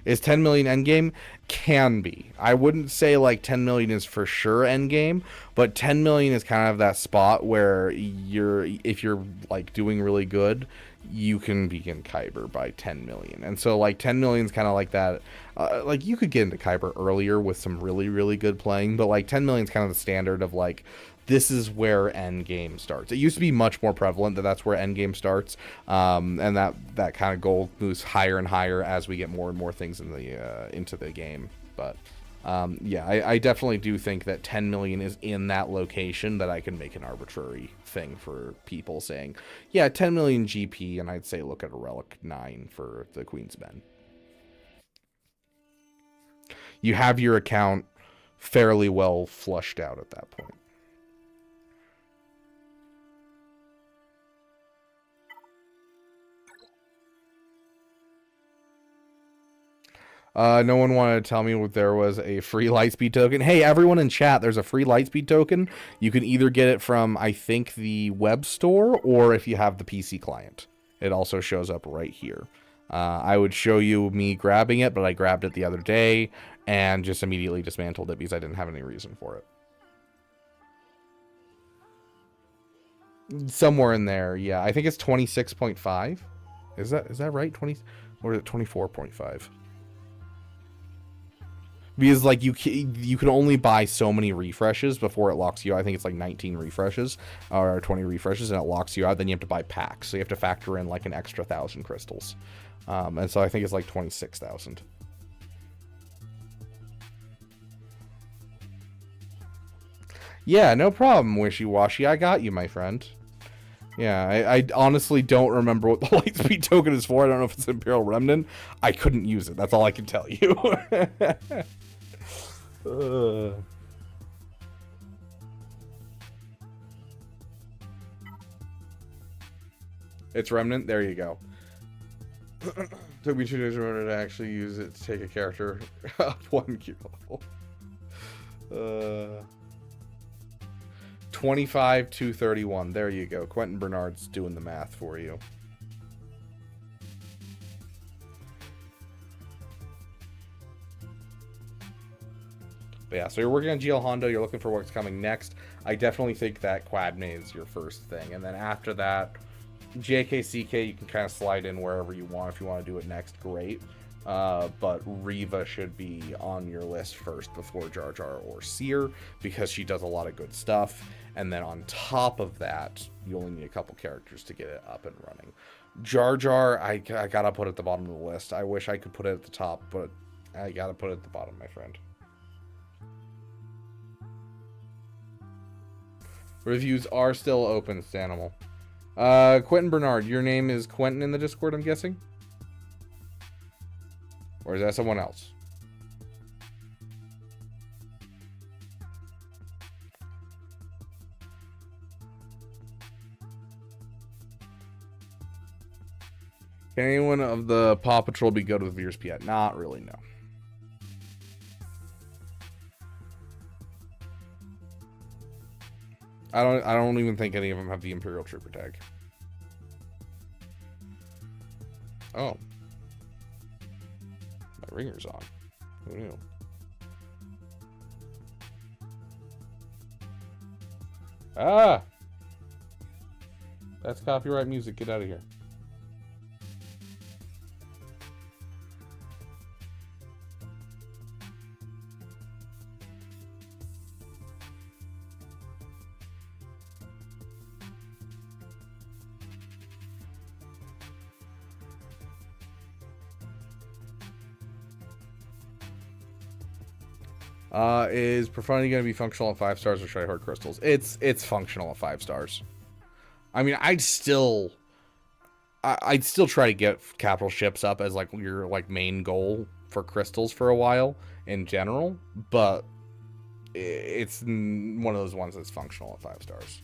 Is 10 million endgame? Can be. I wouldn't say like 10 million is for sure endgame, but 10 million is kind of that spot where if you're like doing really good, you can be in Kyber by 10 million. And so like 10 million is kind of like that. Like you could get into Kyber earlier with some really, really good playing, but like 10 million is kind of the standard of like, this is where endgame starts. It used to be much more prevalent that that's where endgame starts, and that kind of goal moves higher and higher as we get more and more things in the into the game. But yeah, I definitely do think that 10 million is in that location that I can make an arbitrary thing for people saying, yeah, 10 million GP, and I'd say look at a Relic 9 for the Queen's Men. You have your account fairly well flushed out at that point. No one wanted to tell me there was a free Lightspeed token. Hey, everyone in chat, there's a free Lightspeed token. You can either get it from, I think, the web store, or if you have the PC client. It also shows up right here. I would show you me grabbing it, but I grabbed it the other day and just immediately dismantled it because I didn't have any reason for it. Somewhere in there, yeah. I think it's 26.5. Is that right? 20, or is it 24.5? Because like you can only buy so many refreshes before it locks you out. I think it's like 19 refreshes or 20 refreshes, and it locks you out. Then you have to buy packs, so you have to factor in like an extra 1,000 crystals. And so I think it's like 26,000. Yeah, no problem, Wishy-Washy. I got you, my friend. Yeah, I honestly don't remember what the Lightspeed token is for. I don't know if it's Imperial Remnant. I couldn't use it. That's all I can tell you. It's Remnant. There you go. Took me 2 days in order to actually use it to take a character up 1 Q level. 25 to 31. There you go. Quentyn Bernard's doing the math for you. But yeah, so you're working on GL Hondo, you're looking for what's coming next. I definitely think that Quadme is your first thing. And then after that, JKCK, you can kind of slide in wherever you want. If you want to do it next, great. But Riva should be on your list first before Jar Jar or Seer, because she does a lot of good stuff. And then on top of that, you only need a couple characters to get it up and running. Jar Jar, I gotta put at the bottom of the list. I wish I could put it at the top, but I gotta put it at the bottom, my friend. Reviews are still open, Stanimal. Quentyn Bernard, your name is Quentyn in the Discord, I'm guessing? Or is that someone else? Can anyone of the Paw Patrol be good with Veer's yet? Not really, no. I don't even think any of them have the Imperial Trooper tag. Oh. My ringer's on. Who knew? Ah! That's copyright music. Get out of here. Is Profundity going to be functional at 5 stars, or should I hoard crystals? It's functional at 5 stars. I mean, I'd still try to get capital ships up as like your like main goal for crystals for a while in general, but it's one of those ones that's functional at 5 stars.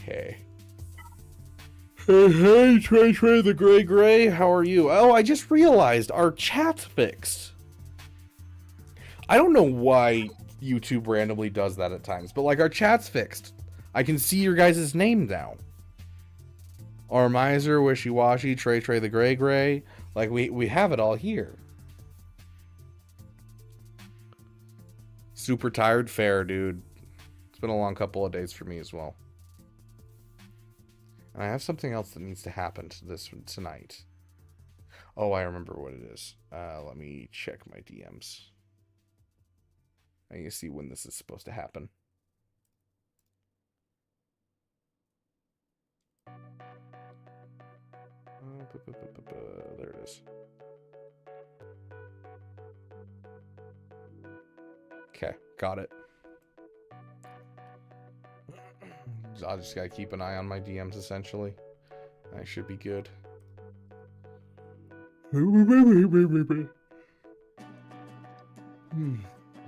Okay. Hey, Trey, the Gray. How are you? Oh, I just realized our chat's fixed. I don't know why YouTube randomly does that at times, but like our chat's fixed. I can see your guys' name now. Armiser, Wishy-Washy, Trey, the Gray. Like we have it all here. Super tired, fair, dude. It's been a long couple of days for me as well. And I have something else that needs to happen to this tonight. Oh, I remember what it is. Let me check my DMs. I need to see when this is supposed to happen. There it is. Okay, got it. I just gotta keep an eye on my DMs, essentially. I should be good.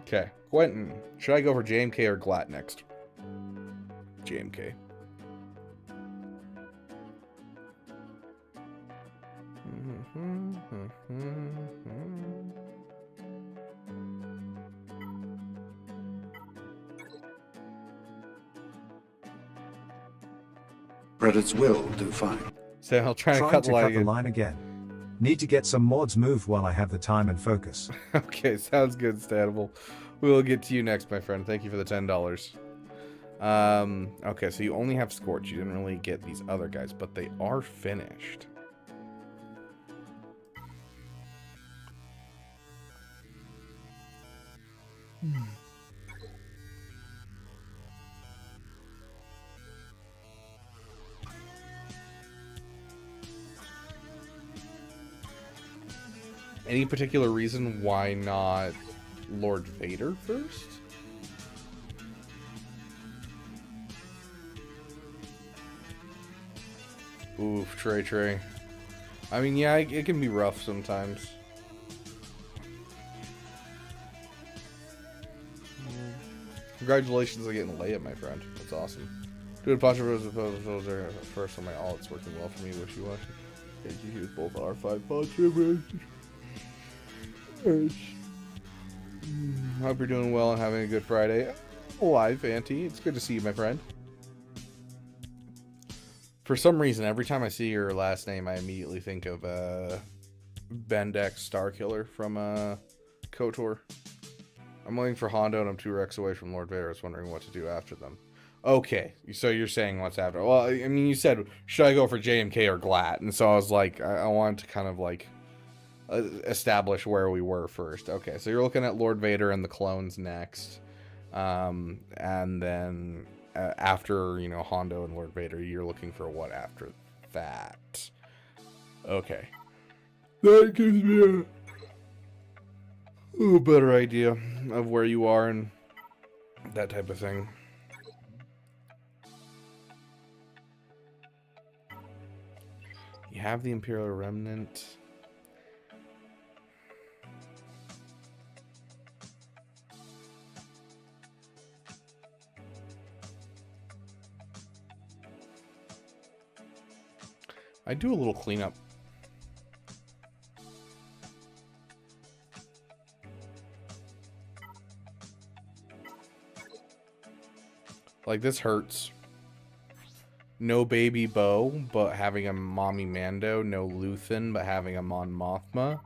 Okay, Quentyn. Should I go for JMK or Glatt next? JMK. Credits will do fine. So I'll try to Trying cut to the line cut the again. line again. Need to get some mods moved while I have the time and focus. Okay, sounds good, Stanimal. We'll get to you next, my friend. Thank you for the $10. Okay, so you only have Scorch. You didn't really get these other guys, but they are finished. Any particular reason why not Lord Vader first? Oof, Trey. I mean, yeah, it can be rough sometimes. Congratulations on getting Leia, my friend. That's awesome. Dude, Pasha Rose first on my all. It's working well for me. Wishy-Washy. Thank you. Here's both R5 Pasha. Hope you're doing well and having a good Friday. Alive, Auntie. It's good to see you, my friend. For some reason, every time I see your last name, I immediately think of Bendex Starkiller from KOTOR. I'm waiting for Hondo and I'm 2 Rex away from Lord Vader. I was wondering what to do after them. Okay, so you're saying what's after. Well, I mean, you said, should I go for JMK or Glatt? And so I was like, I wanted to kind of like establish where we were first. Okay, so you're looking at Lord Vader and the clones next. And then after, you know, Hondo and Lord Vader, you're looking for what after that? Okay. That gives me a little better idea of where you are and that type of thing. You have the Imperial Remnant. I do a little cleanup. Like, this hurts. No Baby Bo, but having a Mommy Mando. No Luthen, but having a Mon Mothma.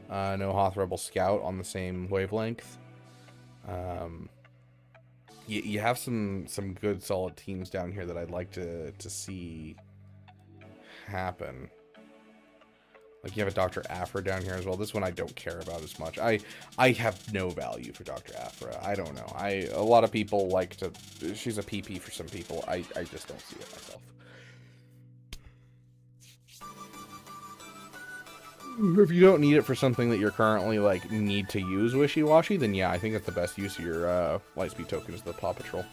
No Hoth Rebel Scout on the same wavelength. You have some good solid teams down here that I'd like to see happen. Like, you have a Dr. Aphra down here as well. This one I don't care about as much. I have no value for Dr. Aphra. I don't know. A lot of people like to... She's a PP for some people. I just don't see it myself. If you don't need it for something that you're currently, like, need to use Wishy-Washy, then yeah, I think that's the best use of your Lightspeed token is the Paw Patrol.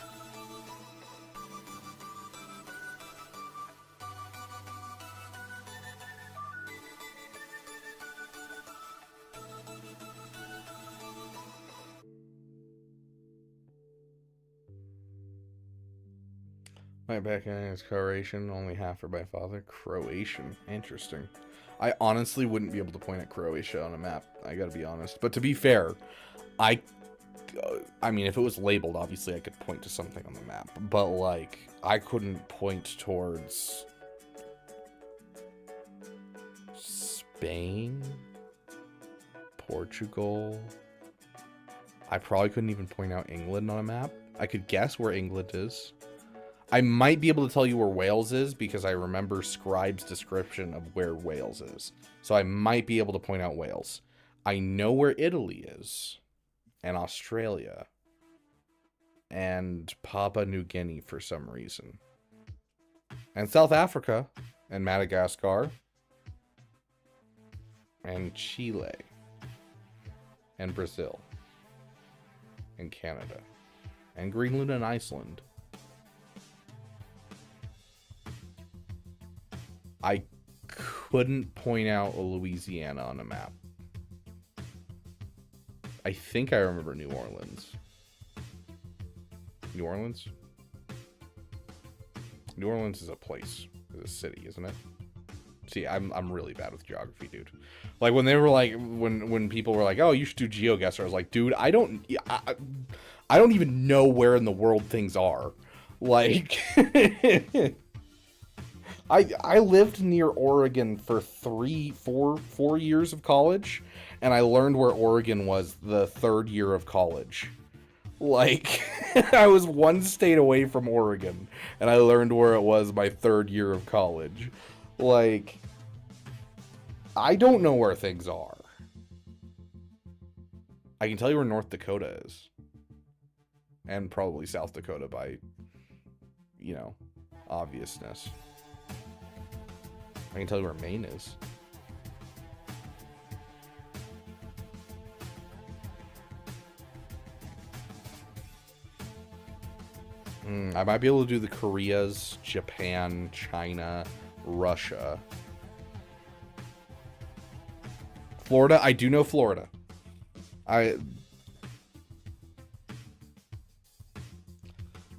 My background is Croatian, only half are by father. Croatian, interesting. I honestly wouldn't be able to point at Croatia on a map. I gotta be honest. But to be fair, I mean, if it was labeled, obviously I could point to something on the map. But, like, I couldn't point towards Spain, Portugal. I probably couldn't even point out England on a map. I could guess where England is. I might be able to tell you where Wales is because I remember Scribe's description of where Wales is. So I might be able to point out Wales. I know where Italy is, and Australia, and Papua New Guinea for some reason, and South Africa, and Madagascar, and Chile, and Brazil, and Canada, and Greenland and Iceland. I couldn't point out Louisiana on a map. I think I remember New Orleans. New Orleans? New Orleans is a place, is a city, isn't it? See, I'm really bad with geography, dude. Like when they were like, when people were like, "Oh, you should do GeoGuessr," I was like, dude, I don't even know where in the world things are. Like, I lived near Oregon for 4 years of college, and I learned where Oregon was the third year of college. Like, I was one state away from Oregon, and I learned where it was my third year of college. Like, I don't know where things are. I can tell you where North Dakota is. And probably South Dakota by, you know, obviousness. I can tell you where Maine is. I might be able to do the Koreas, Japan, China, Russia. Florida, I do know Florida. I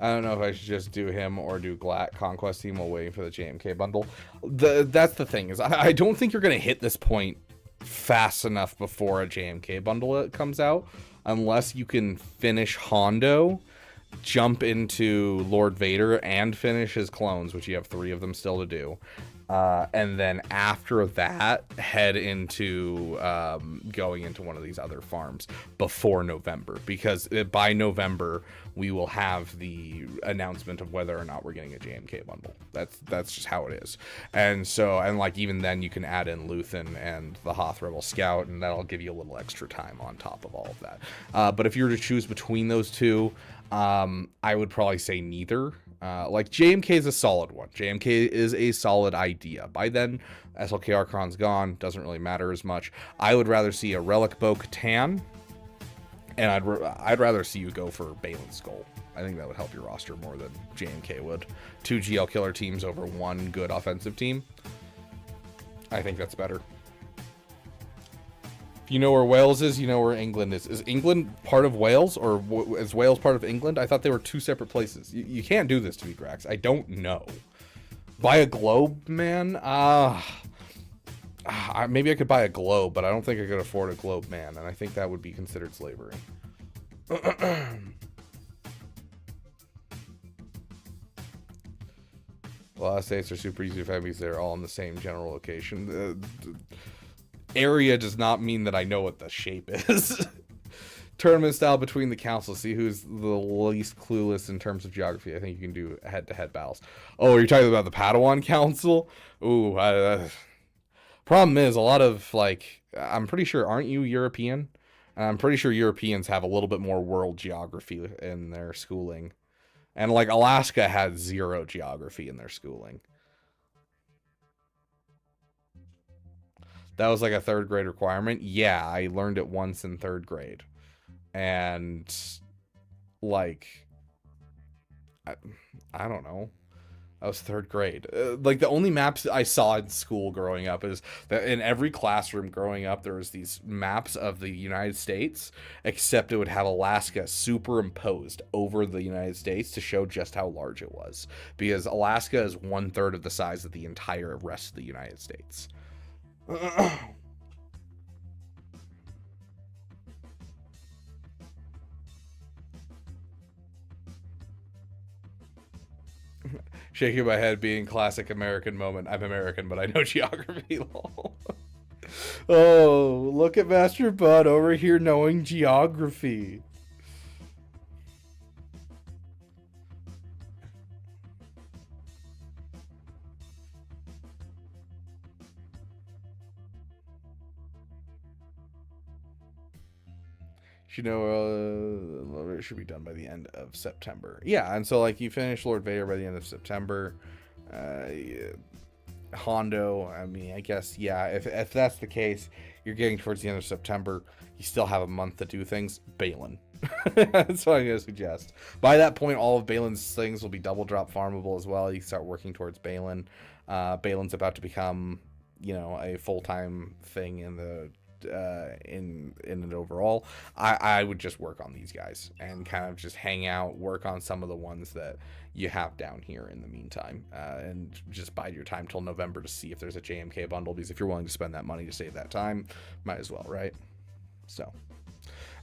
don't know if I should just do him or do Conquest team while waiting for the JMK bundle. That's the thing, is I don't think you're going to hit this point fast enough before a JMK bundle comes out, unless you can finish Hondo, jump into Lord Vader, and finish his clones, which you have 3 of them still to do. And then after that, head into going into one of these other farms before November, because by November we will have the announcement of whether or not we're getting a JMK bundle. That's just how it is. And so, and like even then you can add in Luthen and the Hoth Rebel Scout, and that'll give you a little extra time on top of all of that. But if you were to choose between those two, I would probably say neither. Like JMK is a solid one. JMK is a solid idea. By then, SLK Archon's gone. Doesn't really matter as much. I would rather see a Relic Bo-Katan, and I'd rather see you go for Balin Skull. I think that would help your roster more than JMK would. 2 GL killer teams over 1 good offensive team. I think that's better. If you know where Wales is, you know where England is. Is England part of Wales, or is Wales part of England? I thought they were 2 separate places. You can't do this to me, Grax. I don't know. Buy a globe, man? Maybe I could buy a globe, but I don't think I could afford a globe, man. And I think that would be considered slavery. A lot of states are super easy to find because they're all in the same general location. Area does not mean that I know what the shape is. Tournament style between the councils. See who's the least clueless in terms of geography. I think you can do head-to-head battles. Oh, are you talking about the Padawan Council? Ooh, problem is a lot of, like, I'm pretty sure, aren't you European? I'm pretty sure Europeans have a little bit more world geography in their schooling. And, like, Alaska had 0 geography in their schooling. That was like a 3rd grade requirement. Yeah, I learned it once in 3rd grade. And, like, I don't know. I was third grade. Like the only maps I saw in school growing up is that in every classroom growing up, there was these maps of the United States, except it would have Alaska superimposed over the United States to show just how large it was. Because Alaska is 1/3 of the size of the entire rest of the United States. Shaking my head, being classic American moment. I'm American, but I know geography. Oh, look at Master Bud over here knowing geography. You know, it should be done by the end of September. Yeah, and so like you finish Lord Vader by the end of September. Hondo, I mean, I guess, yeah, if that's the case, you're getting towards the end of September. You still have a month to do things. Balin. That's what I'm going to suggest. By that point, all of Balin's things will be double drop farmable as well. You can start working towards Balin. Balin's about to become, you know, a full-time thing in the in it overall. I would just work on these guys and kind of just hang out, work on some of the ones that you have down here in the meantime, and just bide your time till November to see if there's a JMK bundle, because if you're willing to spend that money to save that time, might as well, right? So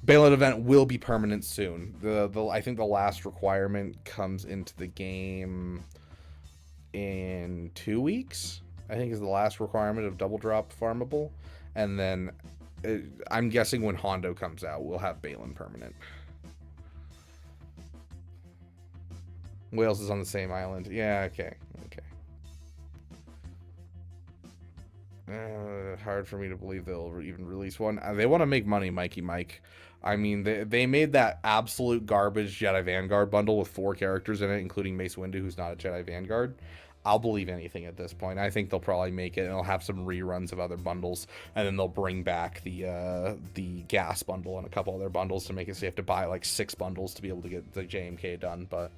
Balin event will be permanent soon. I think the last requirement comes into the game in 2 weeks, I think, is the last requirement of double drop farmable. And then I'm guessing when Hondo comes out, we'll have Balin permanent. Wales is on the same island. Yeah, okay. Hard for me to believe they'll even release one. They want to make money, Mikey Mike. I mean, they made that absolute garbage Jedi Vanguard bundle with 4 characters in it, including Mace Windu, who's not a Jedi Vanguard. I'll believe anything at this point. I think they'll probably make it, and they'll have some reruns of other bundles, and then they'll bring back the gas bundle and a couple other bundles to make it so you have to buy like 6 bundles to be able to get the JMK done. But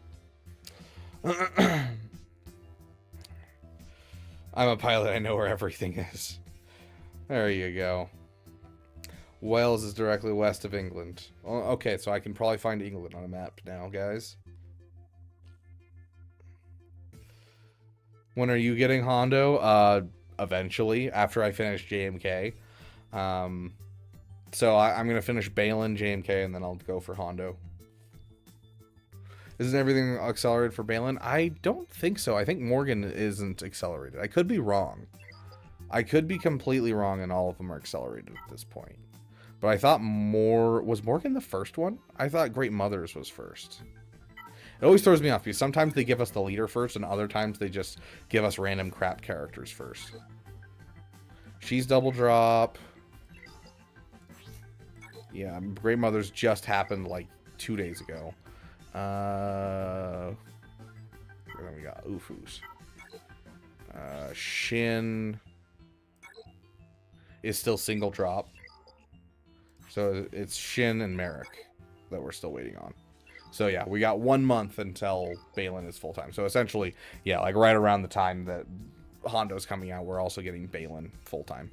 I'm a pilot. I know where everything is. There you go. Wales is directly west of England. Okay, so I can probably find England on a map now, guys. When are you getting Hondo? Eventually, after I finish JMK. So I'm going to finish Balin, JMK, and then I'll go for Hondo. Isn't everything accelerated for Balin? I don't think so. I think Morgan isn't accelerated. I could be wrong. I could be completely wrong, and all of them are accelerated at this point. But I thought was Morgan the first one? I thought Great Mothers was first. It always throws me off because sometimes they give us the leader first, and other times they just give us random crap characters first. She's double drop. Yeah, Great Mothers just happened like 2 days ago. Then we got Ufus. Shin is still single drop. So it's Shin and Merrick that we're still waiting on. So yeah, we got 1 month until Balin is full-time. So essentially, yeah, like right around the time that Hondo's coming out, we're also getting Balin full-time.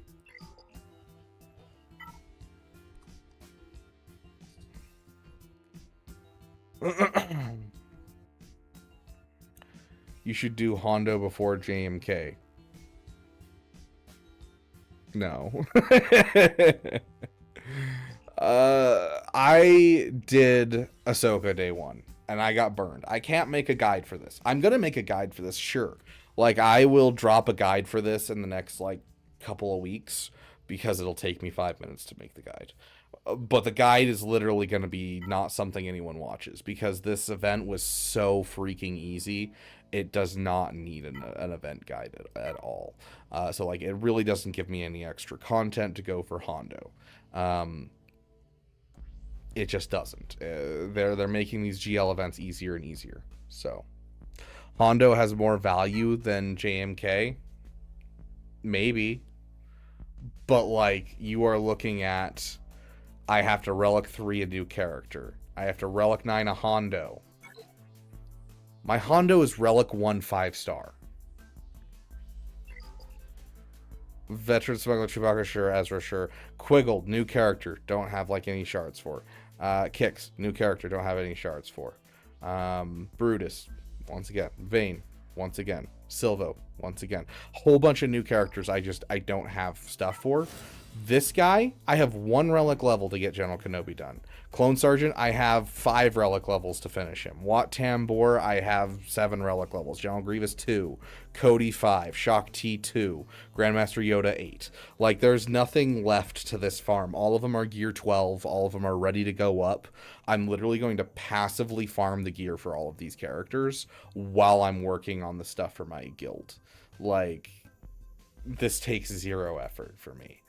You should do Hondo before JMK. No. I did Ahsoka day 1, and I got burned. I can't make a guide for this. I'm gonna make a guide for this, sure. Like, I will drop a guide for this in the next, like, couple of weeks, because it'll take me 5 minutes to make the guide. But the guide is literally going to be not something anyone watches, because this event was so freaking easy. It does not need an event guide at all. So, like, it really doesn't give me any extra content to go for Hondo. It just doesn't. They're making these GL events easier and easier. So, Hondo has more value than JMK? Maybe. But, like, you are looking at... I have to Relic 3 a new character. I have to Relic 9 a Hondo. My Hondo is Relic 1 5-star. Veteran Smuggler, Chewbacca, sure. Ezra, sure. Quiggle, new character. Don't have, like, any shards for. Kix, new character. Don't have any shards for. Brutus, once again. Vane, once again. Silvo, once again. Whole bunch of new characters I don't have stuff for. This guy, I have 1 relic level to get General Kenobi done. Clone Sergeant, I have 5 relic levels to finish him. Wat Tambor, I have 7 relic levels. General Grievous 2, Cody 5, Shock T 2, Grandmaster Yoda 8. Like, there's nothing left to this farm. All of them are gear 12. All of them are ready to go up. I'm literally going to passively farm the gear for all of these characters while I'm working on the stuff for my guild. Like, this takes 0 effort for me.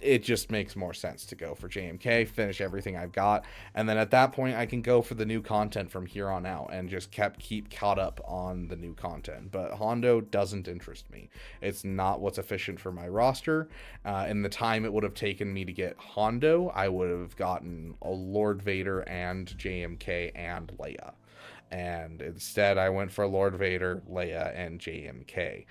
It just makes more sense to go for JMK, finish everything I've got, and then at that point I can go for the new content from here on out and just keep caught up on the new content. But Hondo doesn't interest me. It's not what's efficient for my roster. In the time it would have taken me to get Hondo, I would have gotten a Lord Vader and JMK and Leia. And instead I went for Lord Vader, Leia, and JMK.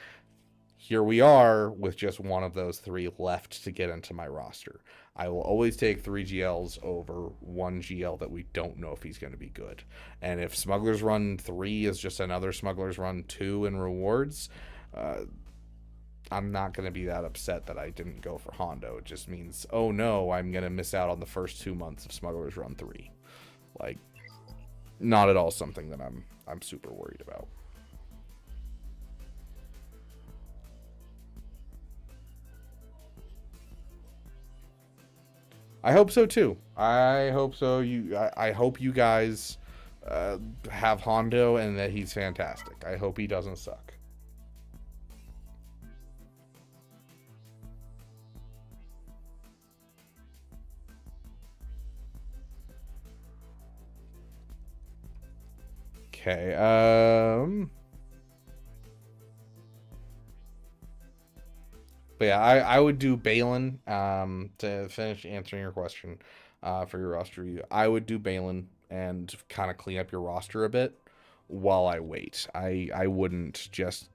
Here we are with just one of those 3 left to get into my roster. I will always take 3 GLs over 1 GL that we don't know if he's going to be good. And if Smuggler's Run 3 is just another Smuggler's Run 2 in rewards, I'm not going to be that upset that I didn't go for Hondo. It just means, oh no, I'm going to miss out on the first 2 months of Smuggler's Run 3. Like, not at all something that I'm super worried about. I hope so too. I hope so. I hope you guys have Hondo and that he's fantastic. I hope he doesn't suck. Okay. But yeah, I would do Balin to finish answering your question for your roster review. I would do Balin and kind of clean up your roster a bit while I wait. I wouldn't just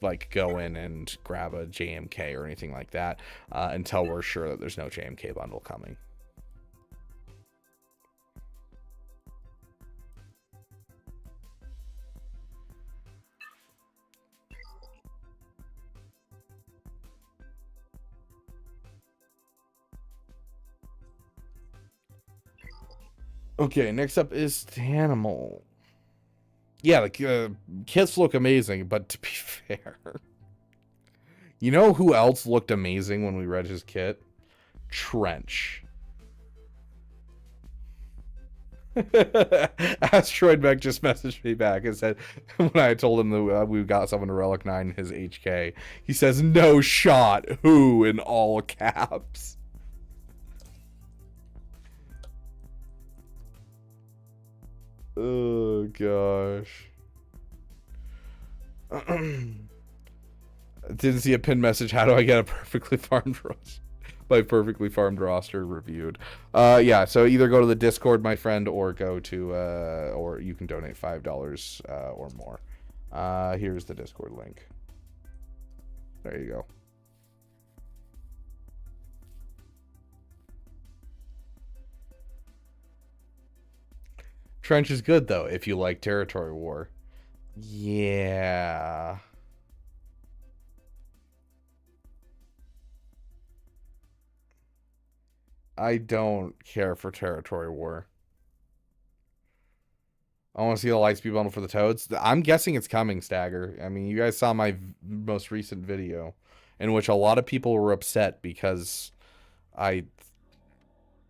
like go in and grab a JMK or anything like that until we're sure that there's no JMK bundle coming. Okay, next up is Stanimal. Yeah, the kits look amazing, but to be fair, you know who else looked amazing when we read his kit? Trench. Asteroid Mech just messaged me back and said, when I told him that we got someone to Relic 9 his HK, he says, no shot, who, in all caps. Oh gosh. Didn't see a pin message. How do I get a perfectly farmed roster? My perfectly farmed roster reviewed. Yeah, so either go to the Discord, my friend, or go to or you can donate $5 or more. Here's the Discord link. There you go. Trench is good, though, if you like Territory War. Yeah. I don't care for Territory War. I want to see the Lightspeed bundle for the Toads. I'm guessing it's coming, Stagger. I mean, you guys saw my most recent video in which a lot of people were upset because I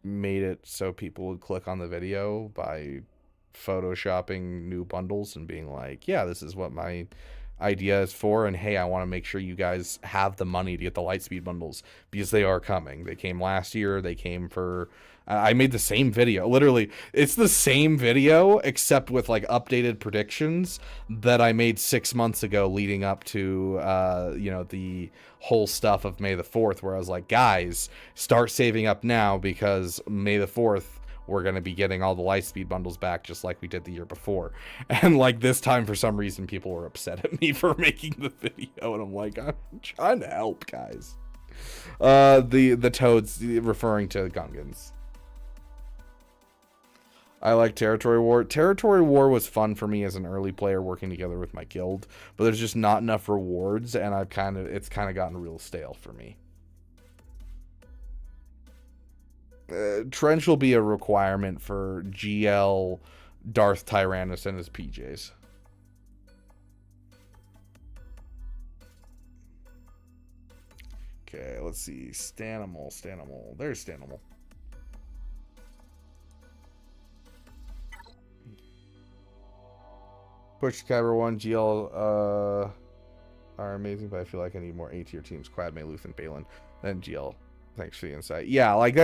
made it so people would click on the video by photoshopping new bundles and being like, yeah, this is what my idea is for, and hey, I want to make sure you guys have the money to get the Lightspeed bundles because they are coming. They came last year. They came for I made the same video. Literally, it's the same video except with like updated predictions that I made 6 months ago leading up to you know, the whole stuff of May the 4th, where I was like, guys, start saving up now because May the 4th we're going to be getting all the Lightspeed bundles back just like we did the year before. And like this time, for some reason, people were upset at me for making the video, and I'm like, I'm trying to help, guys. The toads, referring to Gungans. I like Territory War. Territory War was fun for me as an early player working together with my guild, but there's just not enough rewards, and it's kind of gotten real stale for me. Trench will be a requirement for GL, Darth Tyrannus, and his PJs. Okay, let's see. Stanimal. There's Stanimal. Push Kyber 1, GL are amazing, but I feel like I need more A-tier teams. Quad, Luth, and Balin. Then GL. Thanks for the insight. Yeah, like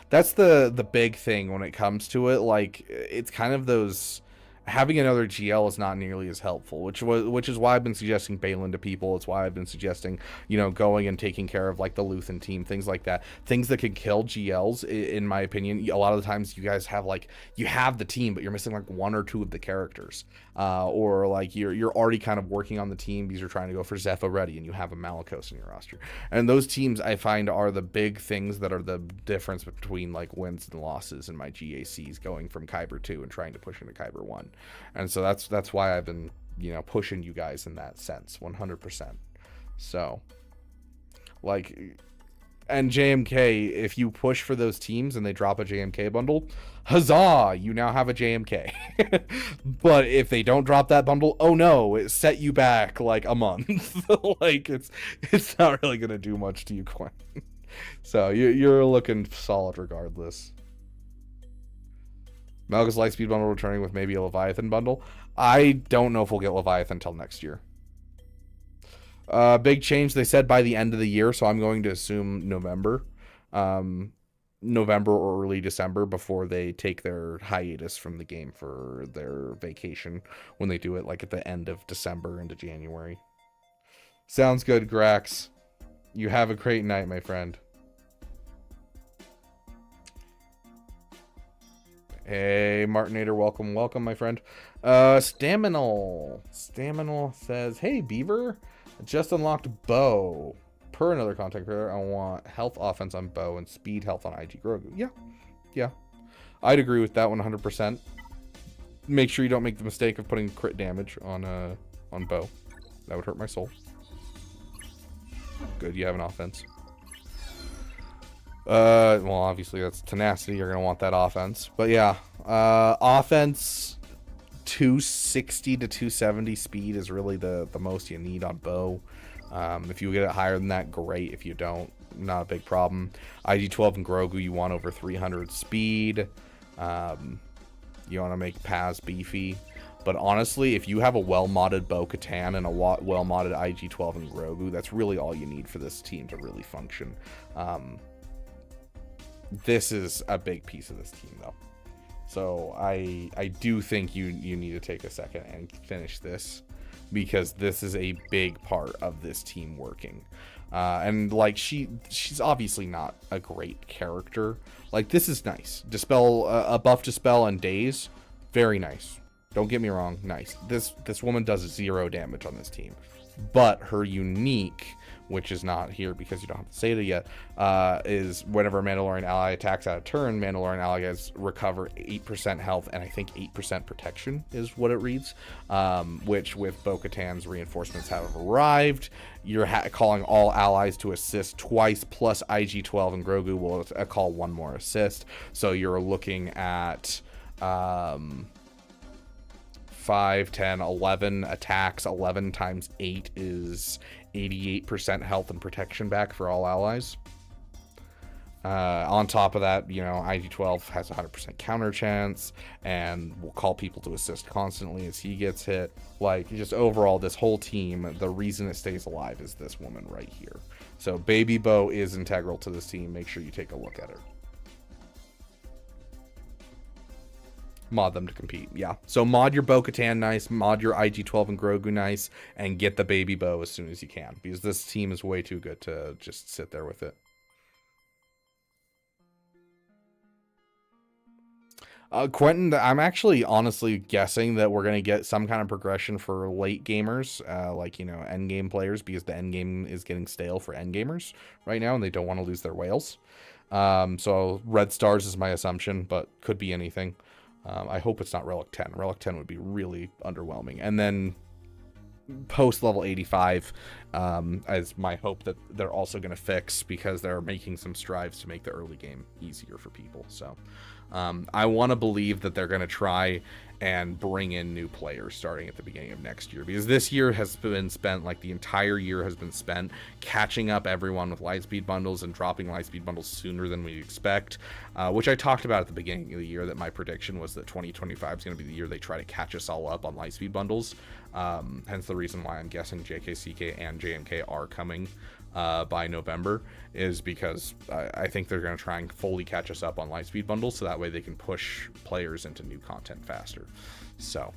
that's the big thing when it comes to it. Like, it's kind of those... Having another GL is not nearly as helpful, which is why I've been suggesting Balin to people. It's why I've been suggesting, you know, going and taking care of like the Luthen team, things like that, things that can kill GLs. In my opinion, a lot of the times you guys have like, you have the team, but you're missing like one or two of the characters, or like you're already kind of working on the team because you're trying to go for Zeph already, and you have a Malicos in your roster. And those teams I find are the big things that are the difference between like wins and losses in my GACs, going from Kyber 2 and trying to push into Kyber 1. And so that's why I've been, you know, pushing you guys in that sense, 100%. So, like, and JMK, if you push for those teams and they drop a JMK bundle, huzzah, you now have a JMK. But if they don't drop that bundle, oh no, it set you back like a month. Like, it's not really gonna do much to you, Quentyn. So you're looking solid regardless. Malgus Lightspeed bundle returning with maybe a Leviathan bundle. I don't know if we'll get Leviathan until next year. Big change, they said by the end of the year, so I'm going to assume November. November or early December, before they take their hiatus from the game for their vacation, when they do it like at the end of December into January. Sounds good, Grax. You have a great night, my friend. Hey, Martinator, welcome, my friend. Stanimal says, hey, Beaver, just unlocked bow. Per another contact creator, I want health offense on bow and speed health on IG Grogu. Yeah. I'd agree with that 100%. Make sure you don't make the mistake of putting crit damage on bow. That would hurt my soul. Good, you have an offense. Well, obviously that's tenacity. You're gonna want that offense, but yeah, offense 260 to 270 speed is really the most you need on bow. If you get it higher than that, great. If you don't, not a big problem. IG-12 and Grogu, you want over 300 speed. You want to make Paz beefy. But honestly, if you have a well-modded Bo-Katan and a well-modded IG-12 and Grogu, that's really all you need for this team to really function. This is a big piece of this team, though. So I do think you need to take a second and finish this, because this is a big part of this team working. And like she's obviously not a great character. Like, this is nice. Dispel, a buff Dispel and Daze, very nice. Don't get me wrong, nice. This woman does 0 damage on this team, but her unique, which is not here because you don't have to say it yet, is whenever a Mandalorian ally attacks out of turn, Mandalorian allies recover 8% health and I think 8% protection is what it reads, which with Bo-Katan's reinforcements have arrived. You're calling all allies to assist twice, plus IG-12 and Grogu will call one more assist. So you're looking at 5, 10, 11 attacks. 11 times 8 is 88% health and protection back for all allies. On top of that, you know, IG-12 has 100% counter chance and will call people to assist constantly as he gets hit. Like, just overall, this whole team, the reason it stays alive is this woman right here. So Baby Bo is integral to this team. Make sure you take a look at her. Mod them to compete, yeah. So mod your Bo-Katan nice, mod your IG-12 and Grogu nice, and get the Baby Bo as soon as you can, because this team is way too good to just sit there with it. Quentyn, I'm actually honestly guessing that we're going to get some kind of progression for late gamers, like, you know, end game players, because the end game is getting stale for end gamers right now, and they don't want to lose their whales. So red stars is my assumption, but could be anything. I hope it's not Relic 10. Relic 10 would be really underwhelming. And then post level 85 is my hope that they're also going to fix, because they're making some strives to make the early game easier for people. So I want to believe that they're going to try and bring in new players starting at the beginning of next year, because this year has been spent, like the entire year has been spent catching up everyone with lightspeed bundles and dropping lightspeed bundles sooner than we expect, which I talked about at the beginning of the year, that my prediction was that 2025 is going to be the year they try to catch us all up on lightspeed bundles. Hence the reason why I'm guessing JKCK and JMK are coming by November, is because I think they're going to try and fully catch us up on lightspeed bundles, so that way they can push players into new content faster. So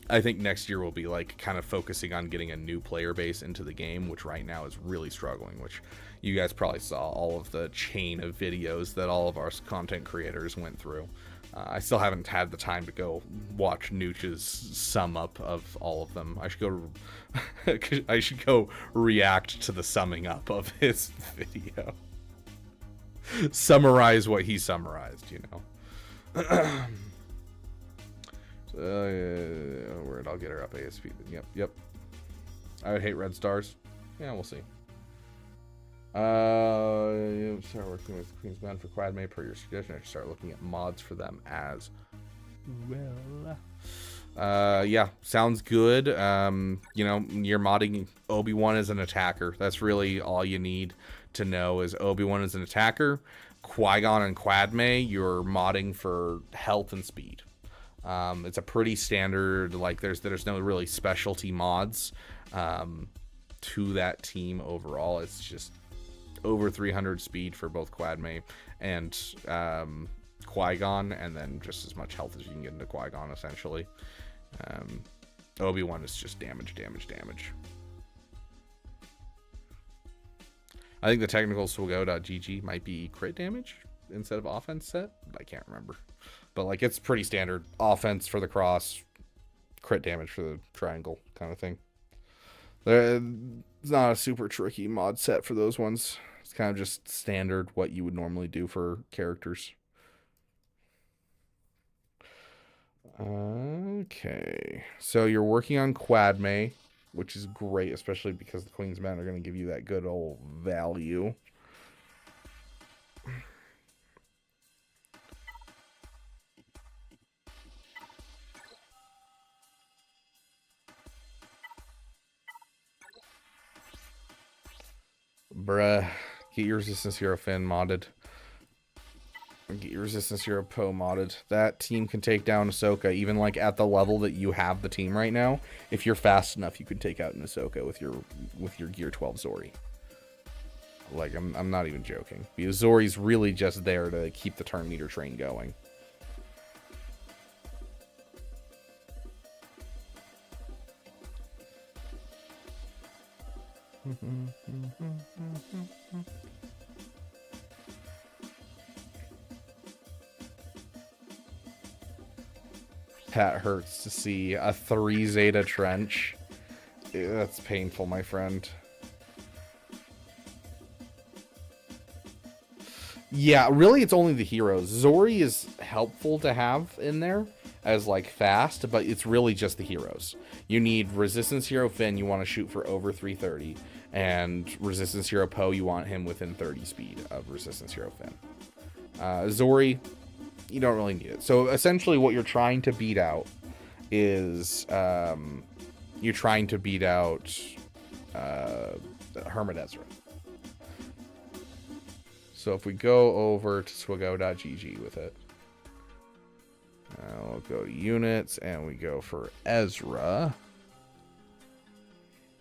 I think next year will be like kind of focusing on getting a new player base into the game, which right now is really struggling, which you guys probably saw all of the chain of videos that all of our content creators went through. I still haven't had the time to go watch Nooch's sum up of all of them. I should go react to the summing up of his video. Summarize what he summarized, you know. Word, I'll get her up ASP. Yep. I would hate red stars. Yeah, we'll see. Start working with Queen's Band for Quadmay per your suggestion. I should start looking at mods for them as well. Yeah, sounds good. You know, you're modding Obi-Wan as an attacker. That's really all you need to know, is Obi-Wan as an attacker. Qui-Gon and Quadmay, you're modding for health and speed. It's a pretty standard, like there's no really specialty mods to that team overall. It's just over 300 speed for both Quadmay and Qui-Gon, and then just as much health as you can get into Qui-Gon, essentially. Obi-Wan is just damage. I think the technicals will go.gg might be crit damage instead of offense set. I can't remember. But like, it's pretty standard offense for the cross, crit damage for the triangle kind of thing. It's not a super tricky mod set for those ones. It's kind of just standard what you would normally do for characters. Okay, so you're working on Quadmay, which is great, especially because the Queen's Men are going to give you that good old value. Bruh, get your Resistance Hero Finn modded. Get your Resistance Hero Poe modded. That team can take down Ahsoka, even like at the level that you have the team right now. If you're fast enough, you can take out an Ahsoka with your Gear 12 Zori. Like, I'm not even joking. Because Zori's really just there to keep the turn meter train going. That hurts to see a 3 Zeta trench. Ew, that's painful, my friend. Yeah, really, it's only the heroes. Zori is helpful to have in there as like fast, but it's really just the heroes. You need Resistance Hero Finn, you want to shoot for over 330, and Resistance Hero Poe, you want him within 30 speed of Resistance Hero Finn. Zori, you don't really need it. So essentially what you're trying to beat out is you're trying to beat out Hermit Ezra. So if we go over to swago.gg with it, we'll go to units and we go for Ezra.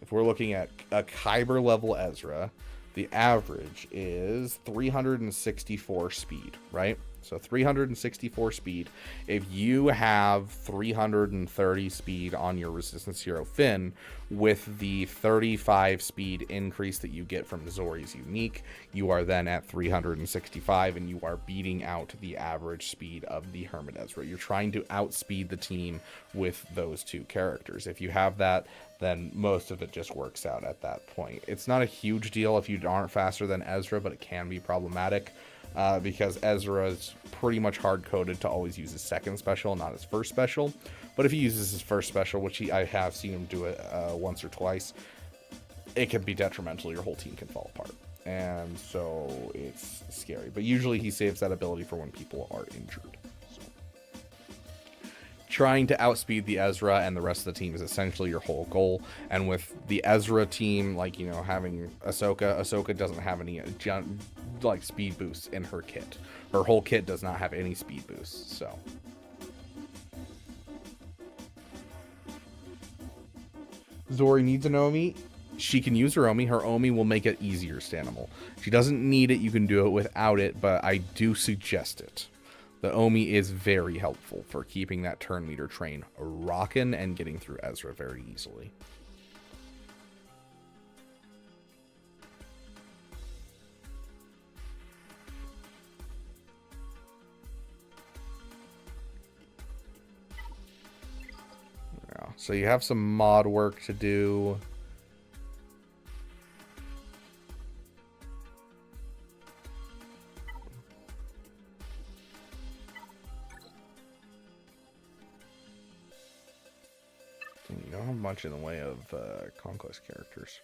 If we're looking at a Kyber level Ezra, the average is 364 speed, right? So 364 speed. If you have 330 speed on your Resistance Hero Finn, with the 35 speed increase that you get from Zori's unique, you are then at 365, and you are beating out the average speed of the Hermit Ezra. You're trying to outspeed the team with those two characters. If you have that, then most of it just works out at that point. It's not a huge deal if you aren't faster than Ezra, but it can be problematic. Because Ezra is pretty much hard-coded to always use his second special, not his first special. But if he uses his first special, which I have seen him do it once or twice, it can be detrimental. Your whole team can fall apart. And so it's scary. But usually he saves that ability for when people are injured. So, trying to outspeed the Ezra and the rest of the team is essentially your whole goal. And with the Ezra team, like, you know, having Ahsoka doesn't have any like speed boosts in her kit. Her whole kit does not have any speed boosts. So Zori needs an Omi. She can use her Omi. Her Omi will make it easier, Stanimal. She doesn't need it. You can do it without it, but I do suggest it. The Omi is very helpful for keeping that turn meter train rocking and getting through Ezra very easily. So you have some mod work to do. You don't have much in the way of Conquest characters.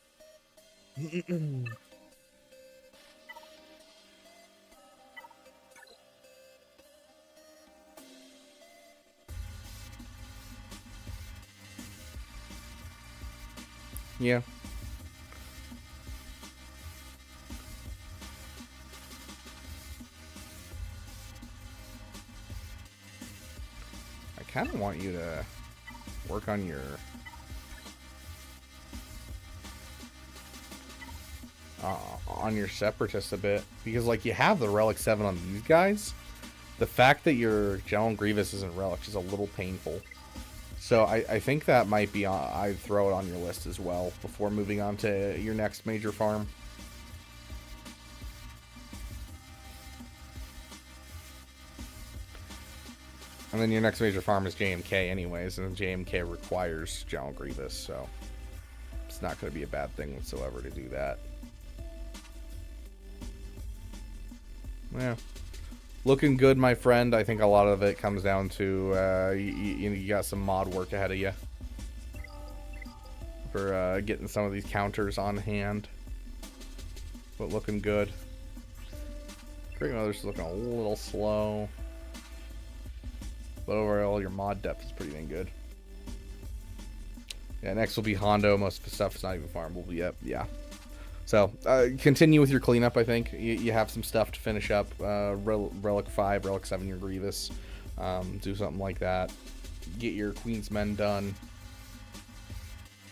Yeah. I kind of want you to work on your Separatists a bit, because like you have the Relic 7 on these guys. The fact that your General Grievous isn't Relic is a little painful. So I think that might be on, I'd throw it on your list as well before moving on to your next major farm. And then your next major farm is JMK anyways, and JMK requires General Grievous, so it's not going to be a bad thing whatsoever to do that. Yeah. Looking good, my friend. I think a lot of it comes down to you got some mod work ahead of you for getting some of these counters on hand. But looking good. Great Mother's looking a little slow. But overall, your mod depth is pretty dang good. Yeah, next will be Hondo. Most of the stuff is not even farmable yet. Yeah. So, continue with your cleanup, I think. You have some stuff to finish up. Relic 5, Relic 7, your Grievous. Do something like that. Get your Queen's Men done.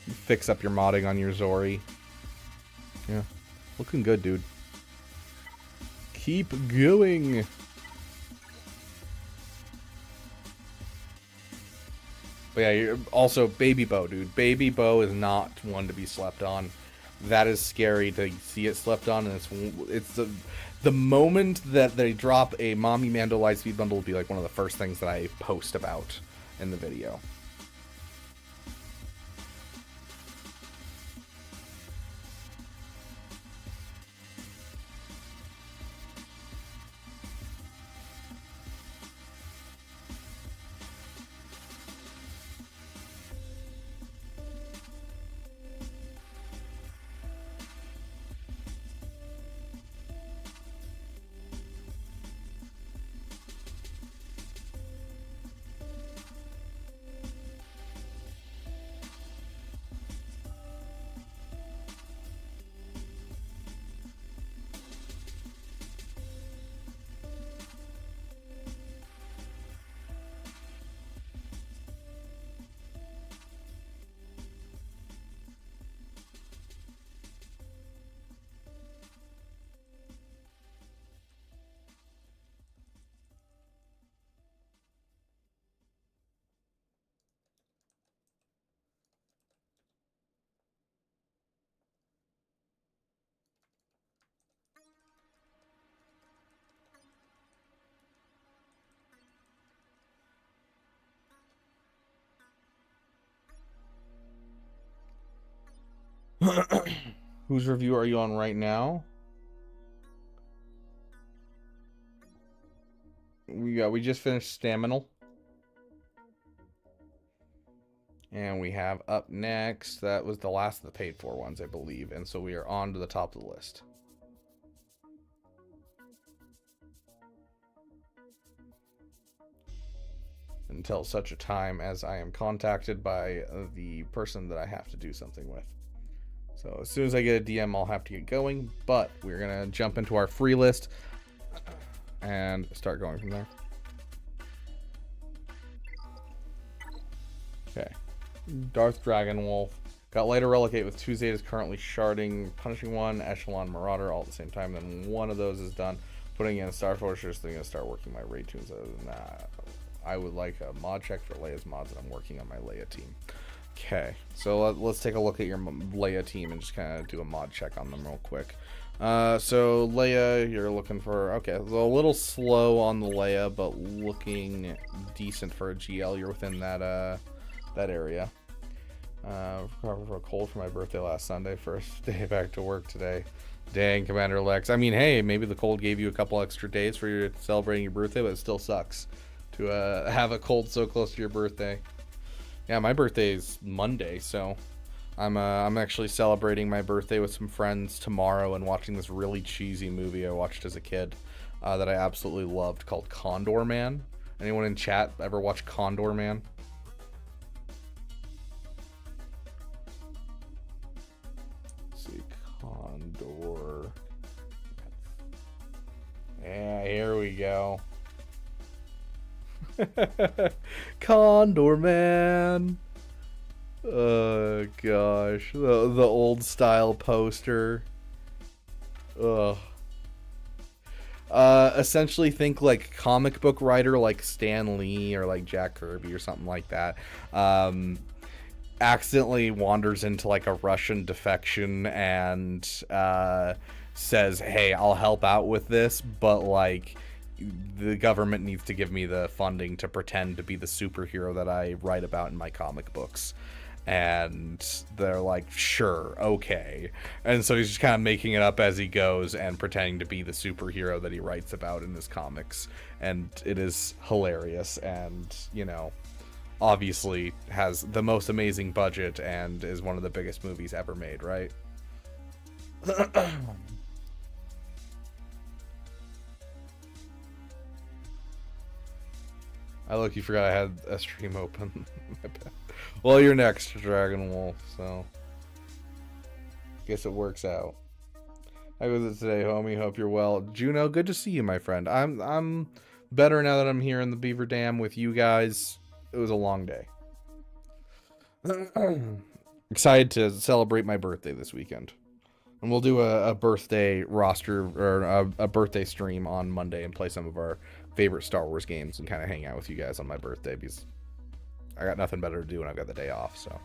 Fix up your modding on your Zori. Yeah. Looking good, dude. Keep going. But yeah, you're also Baby Bow, dude. Baby Bow is not one to be slept on. That is scary to see it slept on, and it's the moment that they drop a Mommy Mando Lightspeed bundle will be like one of the first things that I post about in the video. Whose review are you on right now? We just finished Stanimal. And we have up next, that was the last of the paid for ones, I believe. And so we are on to the top of the list. Until such a time as I am contacted by the person that I have to do something with. So as soon as I get a DM, I'll have to get going. But we're going to jump into our free list and start going from there. Okay. Darth Dragonwolf. Got Lighter Relicate with 2 Zetas currently sharding. Punishing one, Echelon Marauder all at the same time. Then one of those is done. Putting in Star Fortress. Then going to start working my raid tunes. Other than that, I would like a mod check for Leia's mods, and I'm working on my Leia team. Okay, so let's take a look at your Leia team and just kind of do a mod check on them real quick. So Leia, you're looking for, okay, a little slow on the Leia, but looking decent for a GL. You're within that that area. For a cold for my birthday last Sunday, first day back to work today. Dang, Commander Lex. I mean, hey, maybe the cold gave you a couple extra days for your celebrating your birthday, but it still sucks to have a cold so close to your birthday. Yeah, my birthday is Monday, so I'm actually celebrating my birthday with some friends tomorrow and watching this really cheesy movie I watched as a kid that I absolutely loved called Condor Man. Anyone in chat ever watch Condor Man? Let's see, Condor. Yeah, here we go. Condor Man. Oh gosh, the old style poster. Ugh. Essentially think like comic book writer like Stan Lee or like Jack Kirby or something like that. Accidentally wanders into like a Russian defection and says, "Hey, I'll help out with this, but like the government needs to give me the funding to pretend to be the superhero that I write about in my comic books." And they're like, sure, okay. And so he's just kind of making it up as he goes and pretending to be the superhero that he writes about in his comics. And it is hilarious and, you know, obviously has the most amazing budget and is one of the biggest movies ever made, right? You forgot I had a stream open. Well, you're next, Dragon Wolf, so guess it works out. How was it today, homie? Hope you're well. Juno, good to see you, my friend. I'm better now that I'm here in the Beaver Dam with you guys. It was a long day. Excited to celebrate my birthday this weekend. And we'll do a birthday roster or a birthday stream on Monday and play some of our favorite Star Wars games and kind of hang out with you guys on my birthday because I got nothing better to do when I've got the day off. So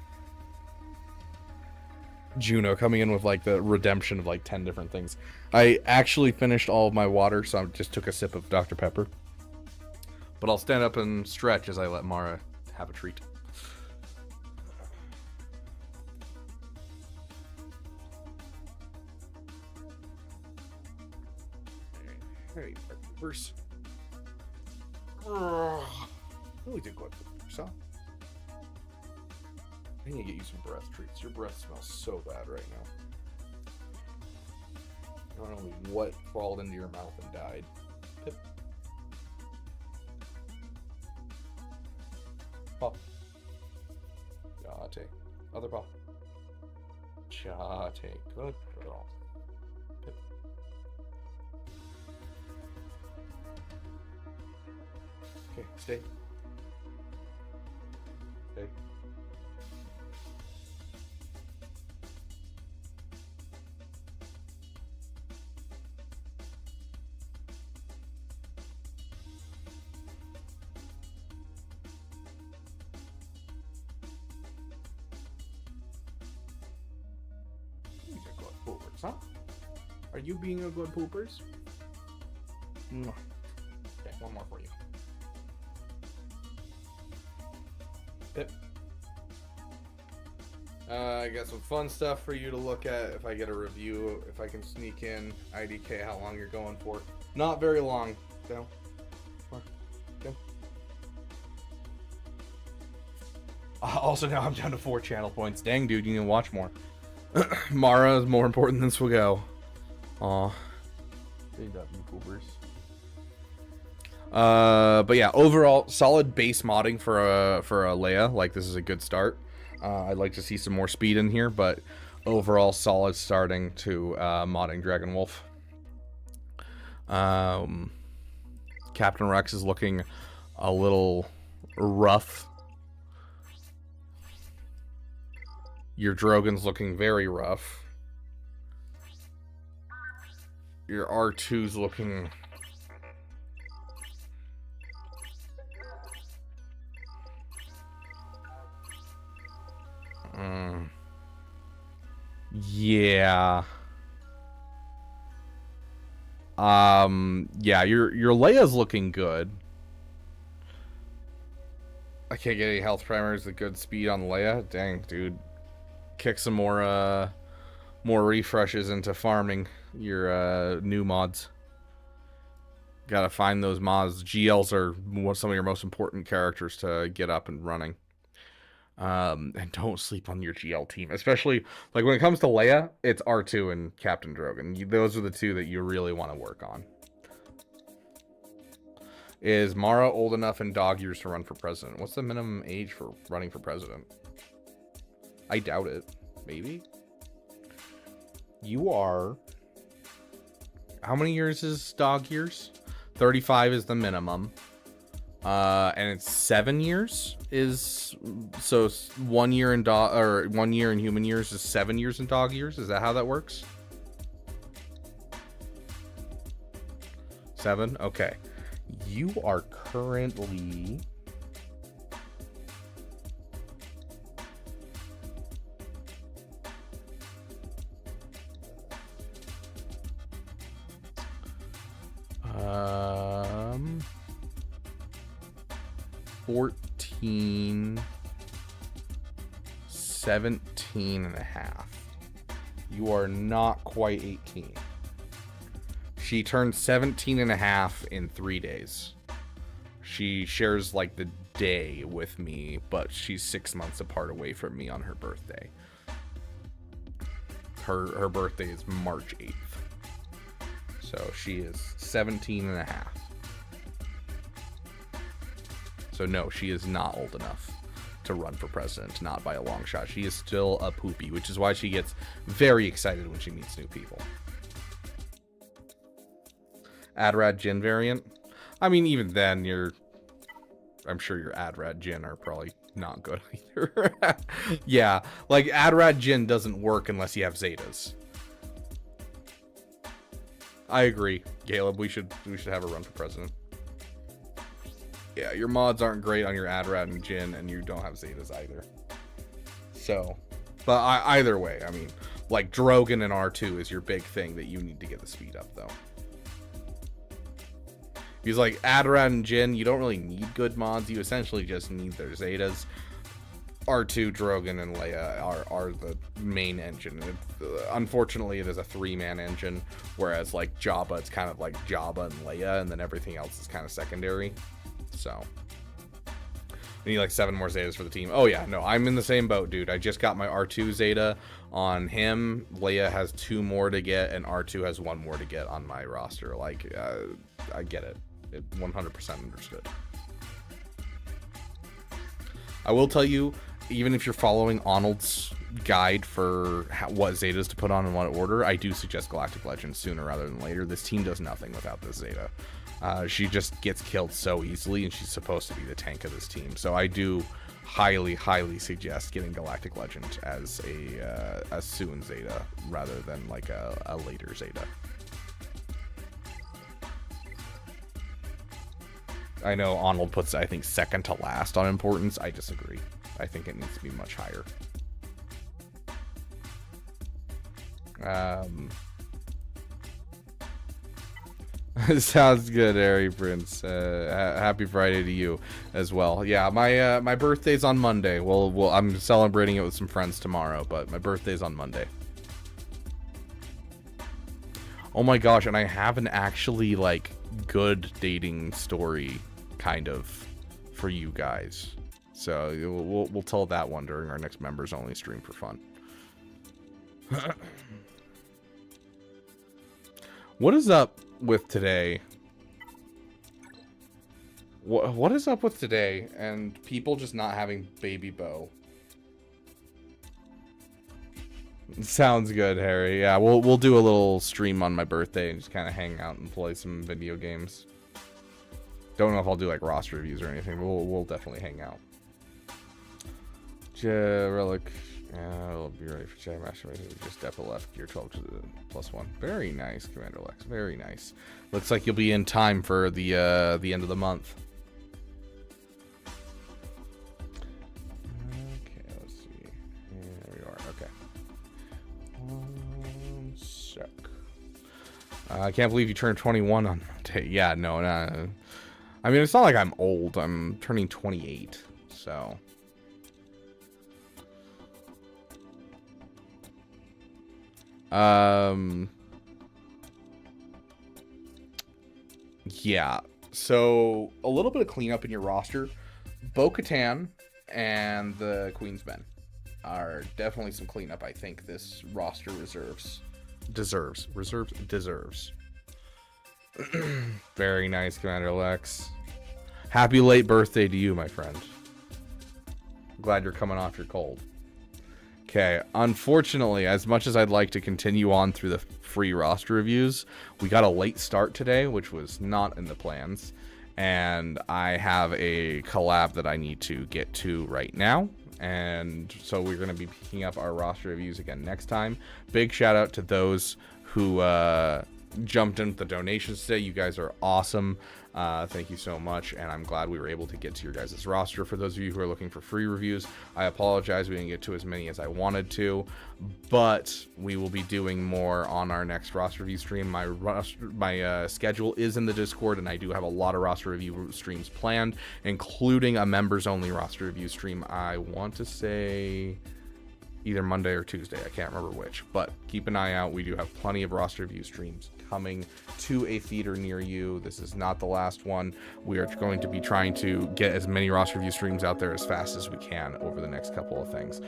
Juno coming in with like the redemption of like 10 different things. I actually finished all of my water, so I just took a sip of Dr. Pepper. But I'll stand up and stretch as I let Mara have a treat. Hey, Poopers. Really did go so. I need to get you some breath treats. Your breath smells so bad right now. I don't know what crawled into your mouth and died. Pip. Pop. Chate. Other pop. Chate. Good girl. Pip. Okay, stay. Stay. These are good poopers, huh? Are you being a good poopers? No. Okay, one more for you. Pip. I got some fun stuff for you to look at if I get a review. If I can sneak in IDK, how long you're going for. Not very long, though. Go. Also, now I'm down to 4 channel points. Dang, dude, you need to watch more. Mara is more important than Swago. Aw. Big up, you poopers. But yeah, overall, solid base modding for a Leia. Like, this is a good start. I'd like to see some more speed in here, but overall, solid starting to modding Dragon Wolf. Captain Rex is looking a little rough. Your Drogon's looking very rough. Your R2's looking... yeah. Yeah, your Leia's looking good. I can't get any health primers with good speed on Leia. Dang, dude. Kick some more refreshes into farming your new mods. Gotta find those mods. GLs are some of your most important characters to get up and running. And don't sleep on your GL team, especially like when it comes to Leia. It's R2 and Captain Drogon. Those are the two that you really want to work on. Is Mara old enough in dog years to run for president? What's the minimum age for running for president? I doubt it. Maybe. You are. How many years is dog years? 35 is the minimum. And it's 7 years is so 1 year in dog, or 1 year in human years is 7 years in dog years. Is that how that works? 7. Okay. You are currently um 14, 17 and a half. You are not quite 18. She turned 17 and a half in 3 days. She shares like the day with me, but she's 6 months apart away from me on her birthday. Her birthday is March 8th. So she is 17 and a half. So no, she is not old enough to run for president, not by a long shot. She is still a poopy, which is why she gets very excited when she meets new people. Adrad Jin variant. I mean, even then, I'm sure your Adrad Jin are probably not good either. Yeah, like Adrad Jin doesn't work unless you have Zetas. I agree, Caleb. We should have a run for president. Yeah, your mods aren't great on your Adrad and Jin, and you don't have Zetas either. So, but either way, I mean, like Drogon and R2 is your big thing that you need to get the speed up, though. Because like Adrad and Jin, you don't really need good mods. You essentially just need their Zetas. R2, Drogon, and Leia are the main engine. Unfortunately, it is a 3-man engine, whereas like Jabba, it's kind of like Jabba and Leia, and then everything else is kind of secondary. So we need like 7 more Zetas for the team. Oh yeah, no, I'm in the same boat, dude. I just got my R2 Zeta on him. Leia has 2 more to get, and R2 has 1 more to get on my roster. Like, I get it. 100% understood. I will tell you, even if you're following Arnold's guide for what Zetas to put on in what order, I do suggest Galactic Legends sooner rather than later. This team does nothing without this Zeta. She just gets killed so easily, and she's supposed to be the tank of this team. So I do highly, highly suggest getting Galactic Legend as a soon Zeta rather than like a later Zeta. I know Arnold puts, I think, second to last on importance. I disagree. I think it needs to be much higher. Sounds good, Harry Prince. Happy Friday to you as well. Yeah, my birthday's on Monday. Well, I'm celebrating it with some friends tomorrow, but my birthday's on Monday. Oh my gosh, and I have an actually like good dating story kind of for you guys. So we'll tell that one during our next members only stream for fun. What is up with today? What is up with today and people just not having baby bow? Sounds good, Harry. Yeah, we'll do a little stream on my birthday and just kind of hang out and play some video games. Don't know if I'll do like roster reviews or anything, but we'll definitely hang out. Relic. I'll be ready for chat master. Just step left, gear 12 to the +1. Very nice, Commander Lex. Very nice. Looks like you'll be in time for the end of the month. Okay, let's see. There we are. Okay. One sec. I can't believe you turned 21 on Monday. Yeah, no. I mean, it's not like I'm old. I'm turning 28, so. Yeah, so a little bit of cleanup in your roster. Bo-Katan and the Queen's Men are definitely some cleanup. I think this roster deserves. Very nice, Commander Lex. Happy late birthday to you, my friend. Glad you're coming off your cold. Okay, unfortunately, as much as I'd like to continue on through the free roster reviews, we got a late start today, which was not in the plans, and I have a collab that I need to get to right now, and so we're going to be picking up our roster reviews again next time. Big shout out to those who jumped in with the donations today. You guys are awesome. Thank you so much, and I'm glad we were able to get to your guys' roster. For those of you who are looking for free reviews, I apologize we didn't get to as many as I wanted to, but we will be doing more on our next roster review stream. My schedule is in the Discord, and I do have a lot of roster review streams planned, including a members only roster review stream. I want to say either Monday or Tuesday, I can't remember which, but keep an eye out. We do have plenty of roster review streams coming to a theater near you. This is not the last one. We are going to be trying to get as many roster review streams out there as fast as we can over the next couple of things.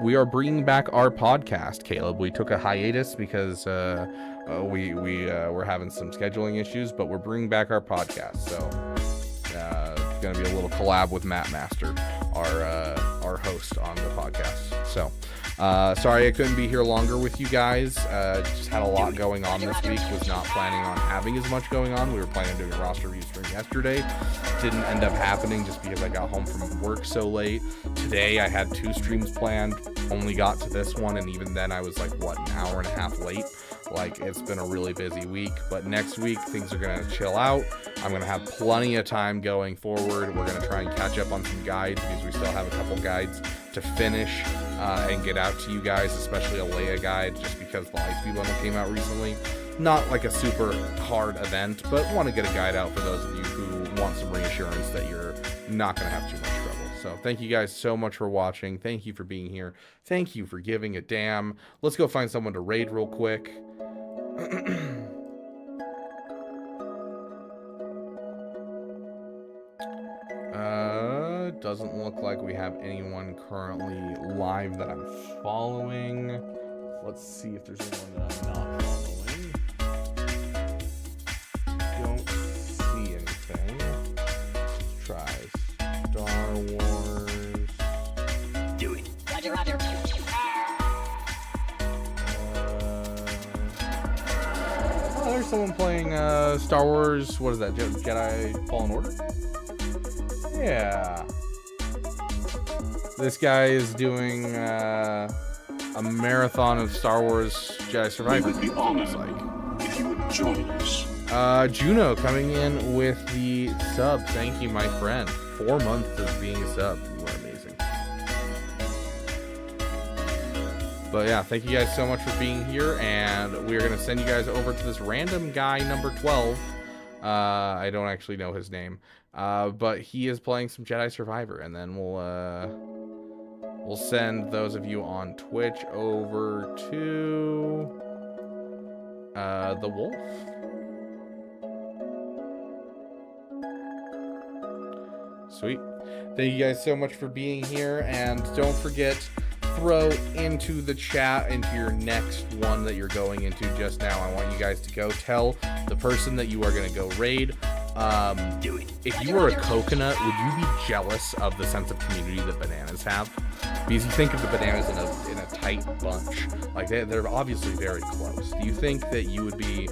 We are bringing back our podcast, Caleb. We took a hiatus because we were having some scheduling issues, but we're bringing back our podcast. So it's going to be a little collab with Matt Master, our host on the podcast. So sorry I couldn't be here longer with you guys. Just had a lot going on this week. Was not planning on having as much going on. We were planning on doing a roster review stream yesterday. Didn't end up happening just because I got home from work so late. Today I had 2 streams planned. Only got to this one, and even then I was like, what, an hour and a half late? Like, it's been a really busy week, but next week things are going to chill out. I'm going to have plenty of time going forward. We're going to try and catch up on some guides because we still have a couple guides to finish and get out to you guys, especially a Leia guide, just because the Lightspeed bundle came out recently. Not like a super hard event, but want to get a guide out for those of you who want some reassurance that you're not going to have too much trouble. So thank you guys so much for watching. Thank you for being here. Thank you for giving a damn. Let's go find someone to raid real quick. Doesn't look like we have anyone currently live that I'm following. Let's see if there's anyone that I'm not following. Don't see anything. Let's try Star Wars. Do it. Roger, Roger. There's someone playing Star Wars. What is that? Jedi Fallen Order? Yeah. This guy is doing a marathon of Star Wars Jedi Survivor. We would be honored if you would join us. Juno coming in with the sub. Thank you, my friend. 4 months of being a sub. You are amazing. But yeah, thank you guys so much for being here, and we're going to send you guys over to this random guy, number 12. I don't actually know his name, but he is playing some Jedi Survivor, and then we'll send those of you on Twitch over to the Wolf. Sweet. Thank you guys so much for being here, and don't forget, throw into the chat, into your next one that you're going into just now. I want you guys to go tell the person that you are going to go raid. If you were a coconut, would you be jealous of the sense of community that bananas have? Because you think of the bananas in a tight bunch, like they're obviously very close. Do you think that you would be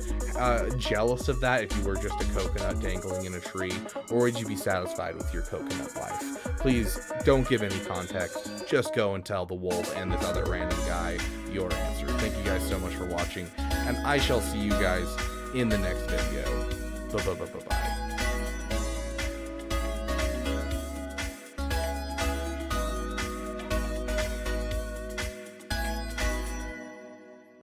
jealous of that if you were just a coconut dangling in a tree, or would you be satisfied with your coconut life? Please don't give any context. Just go and tell the Wolf and this other random guy your answer. Thank you guys so much for watching, and I shall see you guys in the next video. Bye.